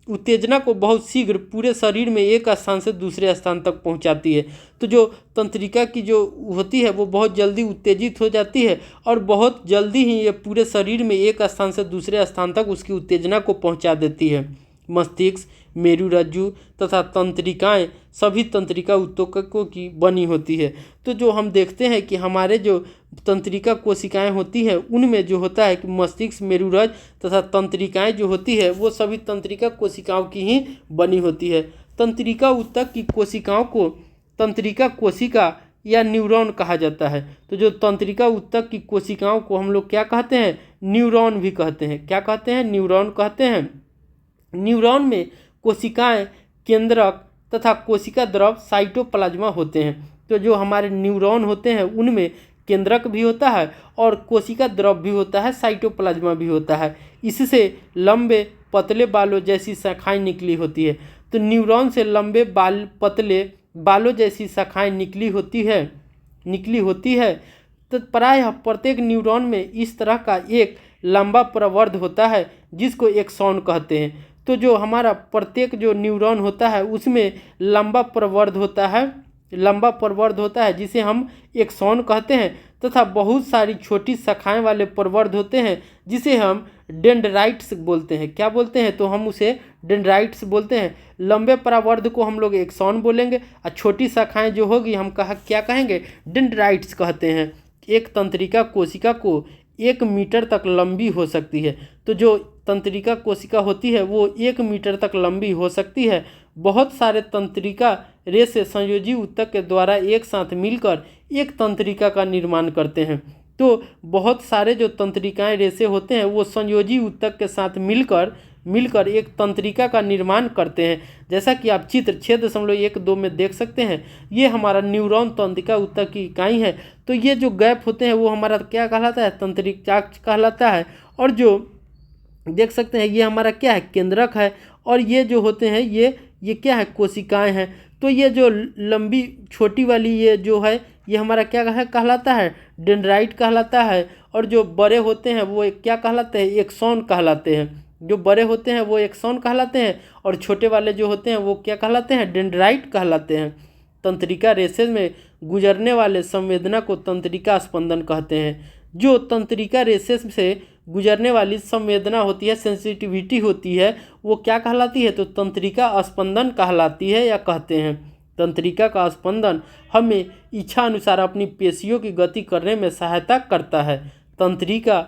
Speaker 1: उत्तेजना को बहुत शीघ्र पूरे शरीर में एक स्थान से दूसरे स्थान तक पहुंचाती है। तो जो तंत्रिका की जो होती है वो बहुत जल्दी उत्तेजित हो जाती है और बहुत जल्दी ही ये पूरे शरीर में एक स्थान से दूसरे स्थान तक उसकी उत्तेजना को पहुंचा देती है। मस्तिष्क, मेरुरज्जु तथा तंत्रिकाएं सभी तंत्रिका ऊतकों की बनी होती है। तो जो हम देखते हैं कि हमारे जो तंत्रिका कोशिकाएं होती हैं उनमें जो होता है कि मस्तिष्क, मेरुरज्जु तथा तंत्रिकाएं जो होती है वो सभी तंत्रिका कोशिकाओं की ही बनी होती है। तंत्रिका ऊतक की कोशिकाओं को तंत्रिका कोशिका या न्यूरॉन कहा जाता है। तो जो तंत्रिका ऊतक की कोशिकाओं को हम लोग क्या कहते हैं, न्यूरॉन भी कहते हैं। क्या कहते हैं, न्यूरॉन कहते हैं। न्यूरॉन में कोशिकाएं, केंद्रक तथा कोशिका द्रव साइटोप्लाज्मा होते हैं। तो जो हमारे न्यूरॉन होते हैं उनमें केंद्रक भी होता है और कोशिका द्रव भी होता है, साइटोप्लाज्मा भी होता है। इससे लंबे पतले बालों जैसी शाखाएं निकली होती है। तो न्यूरॉन से लंबे पतले बालों जैसी शाखाएं निकली होती है। तो प्रायः प्रत्येक न्यूरॉन में इस तरह का एक लंबा प्रवर्ध होता है जिसको एक्सॉन कहते हैं। तो जो हमारा प्रत्येक जो न्यूरॉन होता है उसमें लंबा प्रवर्ध होता है जिसे हम एक्सॉन कहते हैं तथा बहुत सारी छोटी शाखाएं वाले प्रवर्ध होते हैं जिसे हम डेंड्राइट्स बोलते हैं। क्या बोलते हैं, तो हम उसे डेंड्राइट्स बोलते हैं। लंबे प्रवर्ध को हम लोग एक्सॉन बोलेंगे और छोटी शाखाएं जो होगी हम क्या कहेंगे, डेंड्राइट्स कहते हैं। एक तंत्रिका कोशिका को 1 मीटर तक लंबी हो सकती है। तो जो तंत्रिका कोशिका होती है वो 1 मीटर तक लंबी हो सकती है। बहुत सारे तंत्रिका रेशे संयोजी ऊतक के द्वारा एक साथ मिलकर एक तंत्रिका का निर्माण करते हैं। तो बहुत सारे जो तंत्रिकाएं रेशे होते हैं वो संयोजी ऊतक के साथ मिलकर मिलकर एक तंत्रिका का निर्माण करते हैं। जैसा कि आप चित्र 6.12 में देख सकते हैं, ये हमारा न्यूरॉन तंत्रिका ऊतक की इकाई है। तो ये जो गैप होते हैं वो हमारा क्या कहलाता है, तंत्रिका कहलाता है। और जो देख सकते हैं ये हमारा क्या है, केंद्रक है। और ये जो होते हैं ये क्या है, कोशिकाएं हैं। तो ये जो लंबी छोटी वाली ये जो है ये हमारा क्या है, कहलाता है डेंड्राइट कहलाता है। और जो बड़े होते हैं वो क्या कहलाते हैं, एक्सॉन कहलाते हैं। जो बड़े होते हैं वो एक्सॉन कहलाते हैं और छोटे वाले जो होते हैं वो क्या कहलाते हैं, डेंड्राइट कहलाते हैं। तंत्रिका रेशे में गुजरने वाले संवेदना को तंत्रिका स्पंदन कहते हैं। जो तंत्रिका रेशे से गुजरने वाली संवेदना होती है, सेंसिटिविटी होती है, वो क्या कहलाती है, तो तंत्रिका स्पंदन कहलाती है या कहते हैं। तंत्रिका का स्पंदन हमें इच्छा अनुसार अपनी पेशियों की गति करने में सहायता करता है। तंत्रिका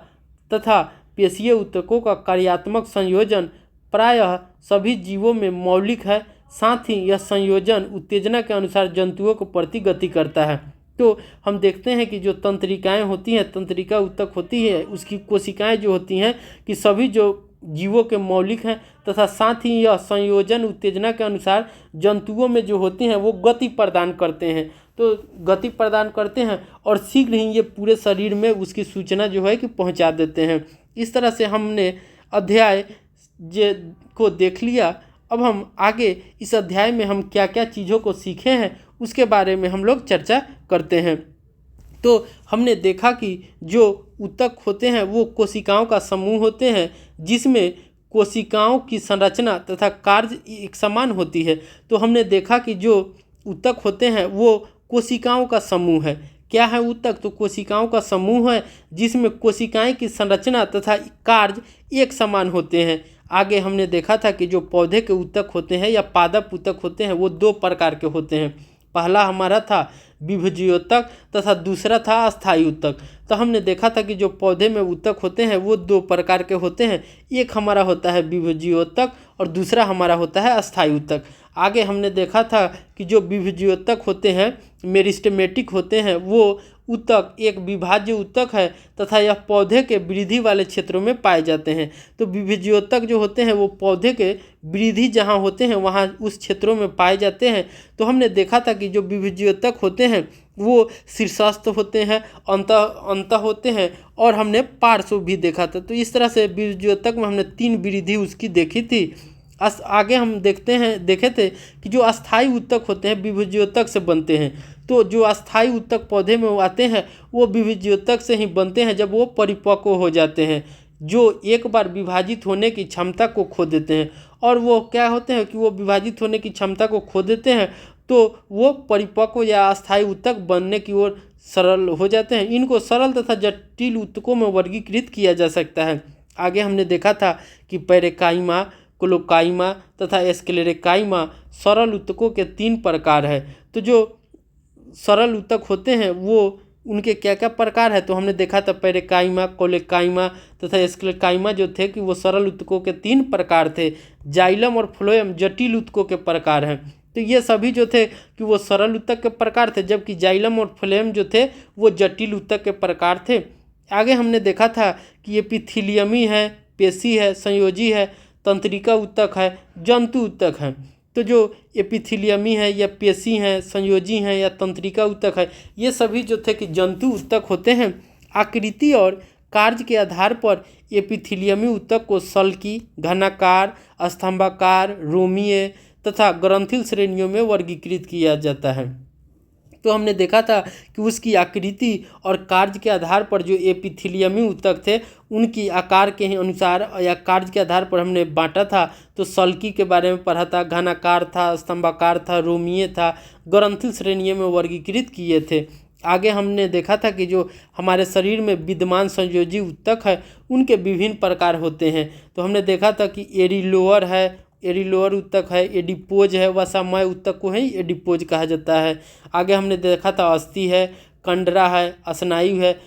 Speaker 1: तथा पेशीय ऊतकों का कार्यात्मक संयोजन प्रायः सभी जीवों में मौलिक है। साथ ही यह संयोजन उत्तेजना के अनुसार जंतुओं को प्रति गति करता है। तो हम देखते हैं कि जो तंत्रिकाएं होती हैं, तंत्रिका ऊतक होती है, उसकी कोशिकाएं जो होती हैं कि सभी जो जीवों के मौलिक हैं तथा साथ ही यह संयोजन उत्तेजना के अनुसार जंतुओं में जो होती हैं वो गति प्रदान करते हैं। तो गति प्रदान करते हैं और शीघ्र ही ये पूरे शरीर में उसकी सूचना जो है कि पहुंचा देते हैं। इस तरह से हमने अध्याय को देख लिया। अब हम आगे इस अध्याय में हम क्या क्या चीज़ों को सीखे हैं उसके बारे में हम लोग चर्चा करते हैं। तो हमने देखा कि जो ऊतक होते हैं वो कोशिकाओं का समूह होते हैं, जिसमें कोशिकाओं की संरचना तथा कार्य एक समान होती है। तो हमने देखा कि जो ऊतक होते हैं वो कोशिकाओं का समूह है। क्या है ऊतक, तो कोशिकाओं का समूह है जिसमें कोशिकाएं की संरचना तथा कार्य एक समान होते हैं। आगे हमने देखा था कि जो पौधे के ऊतक होते हैं या पादप ऊतक होते हैं वो दो प्रकार के होते हैं। पहला हमारा था विभज्योतक तथा दूसरा था अस्थायी ऊतक। तो हमने देखा था कि जो पौधे में ऊतक होते हैं वो दो प्रकार के होते हैं। एक हमारा होता है विभज्योतक और दूसरा हमारा होता है अस्थायी ऊतक। आगे हमने देखा था कि जो विभज्योतक होते हैं, मेरिस्टेमेटिक होते हैं, वो ऊतक एक विभाज्य ऊतक है तथा यह पौधे के वृद्धि वाले क्षेत्रों में पाए जाते हैं। तो विभज्योतक जो होते हैं वो पौधे के वृद्धि जहाँ होते हैं वहाँ उस क्षेत्रों में पाए जाते हैं। तो हमने देखा था कि जो विभज्योतक होते हैं वो शीर्षस्थ होते हैं, अंत होते हैं और हमने पार्श्व भी देखा था। तो इस तरह से विभज्योतक में हमने 3 वृद्धि उसकी देखी थी। आगे हम देखे थे कि जो अस्थायी ऊतक होते हैं विभज्योतक से बनते हैं। तो जो अस्थायी ऊतक पौधे में आते हैं वो विभज्योतक से ही बनते हैं जब वो परिपक्व हो जाते हैं, जो एक बार विभाजित होने की क्षमता को खो देते हैं। और वो क्या होते हैं कि वो विभाजित होने की क्षमता को खो देते हैं तो वो परिपक्व या अस्थायी ऊतक बनने की ओर सरल हो जाते हैं। इनको सरल तथा जटिल ऊतकों में वर्गीकृत किया जा सकता है। आगे हमने देखा था कि पैरेकाइमा, कोलोकाइमा तथा स्क्लेरेकाइमा सरल ऊतकों के 3 प्रकार है। तो जो सरल ऊतक होते हैं वो उनके क्या क्या प्रकार है, तो हमने देखा था पैरेकाइमा, कोलेकाइमा तथा स्क्लेरेकाइमा जो थे कि वो सरल ऊतकों के 3 प्रकार थे। जाइलम और फ्लोएम जटिल ऊतकों के प्रकार हैं। तो ये सभी जो थे कि वो सरल ऊतक के प्रकार थे, जबकि जाइलम और फ्लोएम जो थे वो जटिल ऊतक के प्रकार थे। आगे हमने देखा था कि एपिथीलियमी है, पेशी है, संयोजी है, तंत्रिका ऊतक है, जंतु ऊतक है। तो जो एपिथीलियमी है या पेशी हैं, संयोजी हैं या तंत्रिका ऊतक है, ये सभी जो थे कि जंतु ऊतक होते हैं। आकृति और कार्य के आधार पर एपिथीलियमी ऊतक को सल्की, घनाकार, स्तंभाकार, रोमीय तथा ग्रंथिल श्रेणियों में वर्गीकृत किया जाता है। तो हमने देखा था कि उसकी आकृति और कार्य के आधार पर जो एपिथीलियमी ऊतक थे उनकी आकार के अनुसार या कार्य के आधार पर हमने बांटा था। तो सल्की के बारे में पढ़ा था, घनाकार था, स्तंभाकार था, रोमीय था, ग्रंथिल श्रेणियों में वर्गीकृत किए थे। आगे हमने देखा था कि जो हमारे शरीर में विद्यमान संयोजी ऊतक है उनके विभिन्न प्रकार होते हैं। तो हमने देखा था कि एरिलोअर है, एरिलोअर ऊतक है, एडिपोज है, वसामय ऊतक को ही एडिपोज कहा जाता है। आगे हमने देखा था अस्थि है, कंडरा है, स्नायु है।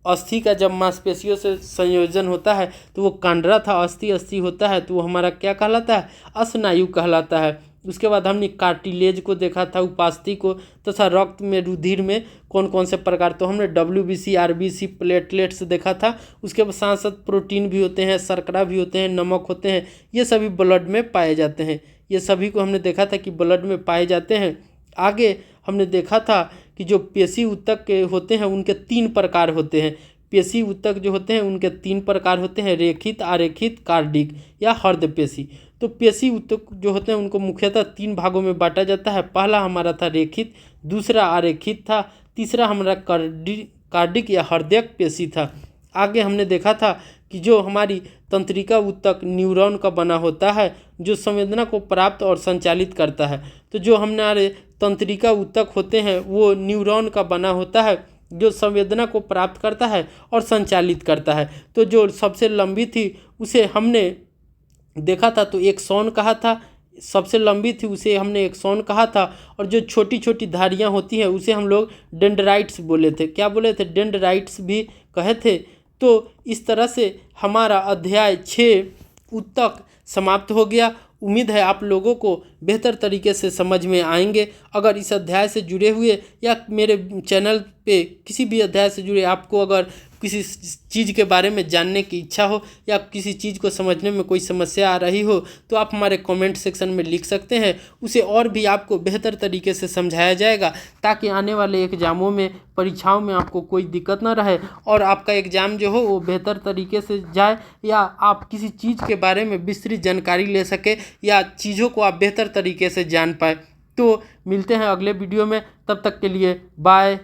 Speaker 1: अस्थि का जब मांसपेशियों से संयोजन होता है तो वो कंडरा था, अस्थि होता है तो वो हमारा क्या कहलाता है, स्नायु कहलाता है। उसके बाद हमने कार्टिलेज को देखा था, उपास्थि को, तथा रक्त में रुधिर में कौन कौन से प्रकार, तो हमने WBC, RBC, प्लेटलेट्स देखा था। उसके साथ साथ प्रोटीन भी होते हैं, शर्करा भी होते हैं, नमक होते हैं, ये सभी ब्लड में पाए जाते हैं। ये सभी को हमने देखा था कि ब्लड में पाए जाते हैं। आगे हमने देखा था कि जो पेशी ऊतक के होते हैं उनके 3 प्रकार होते हैं। पेशी ऊतक जो होते हैं उनके 3 प्रकार होते हैं, रेखित, आरेखित, कार्डिक या हृदय पेशी। तो पेशी ऊतक जो होते हैं उनको मुख्यतः 3 भागों में बांटा जाता है। पहला हमारा था रेखित, दूसरा आरेखित था, तीसरा हमारा कार्डिक या हृदयक पेशी था। आगे हमने देखा था कि जो हमारी तंत्रिका ऊतक न्यूरॉन का बना होता है, जो संवेदना को प्राप्त और संचालित करता है। तो जो हमारे तंत्रिका ऊतक होते हैं वो न्यूरॉन का बना होता है, जो संवेदना को प्राप्त करता है और संचालित करता है। तो जो सबसे लंबी थी उसे हमने देखा था तो एक्सॉन कहा था, सबसे लंबी थी उसे हमने एक्सॉन कहा था, और जो छोटी छोटी धारियां होती हैं उसे हम लोग डेंड्राइट्स बोले थे। क्या बोले थे? डेंड्राइट्स भी कहे थे। तो इस तरह से हमारा अध्याय 6 ऊतक समाप्त हो गया। उम्मीद है आप लोगों को बेहतर तरीके से समझ में आएंगे। अगर इस अध्याय से जुड़े हुए या मेरे चैनल पे किसी भी अध्याय से जुड़े आपको अगर किसी चीज़ के बारे में जानने की इच्छा हो या किसी चीज़ को समझने में कोई समस्या आ रही हो तो आप हमारे कमेंट सेक्शन में लिख सकते हैं। उसे और भी आपको बेहतर तरीके से समझाया जाएगा ताकि आने वाले एग्ज़ामों में, परीक्षाओं में आपको कोई दिक्कत ना रहे और आपका एग्ज़ाम जो हो वो बेहतर तरीके से जाए, या आप किसी चीज़ के बारे में विस्तृत जानकारी ले सके या चीज़ों को आप बेहतर तरीके से जान पाए। तो मिलते हैं अगले वीडियो में, तब तक के लिए बाय।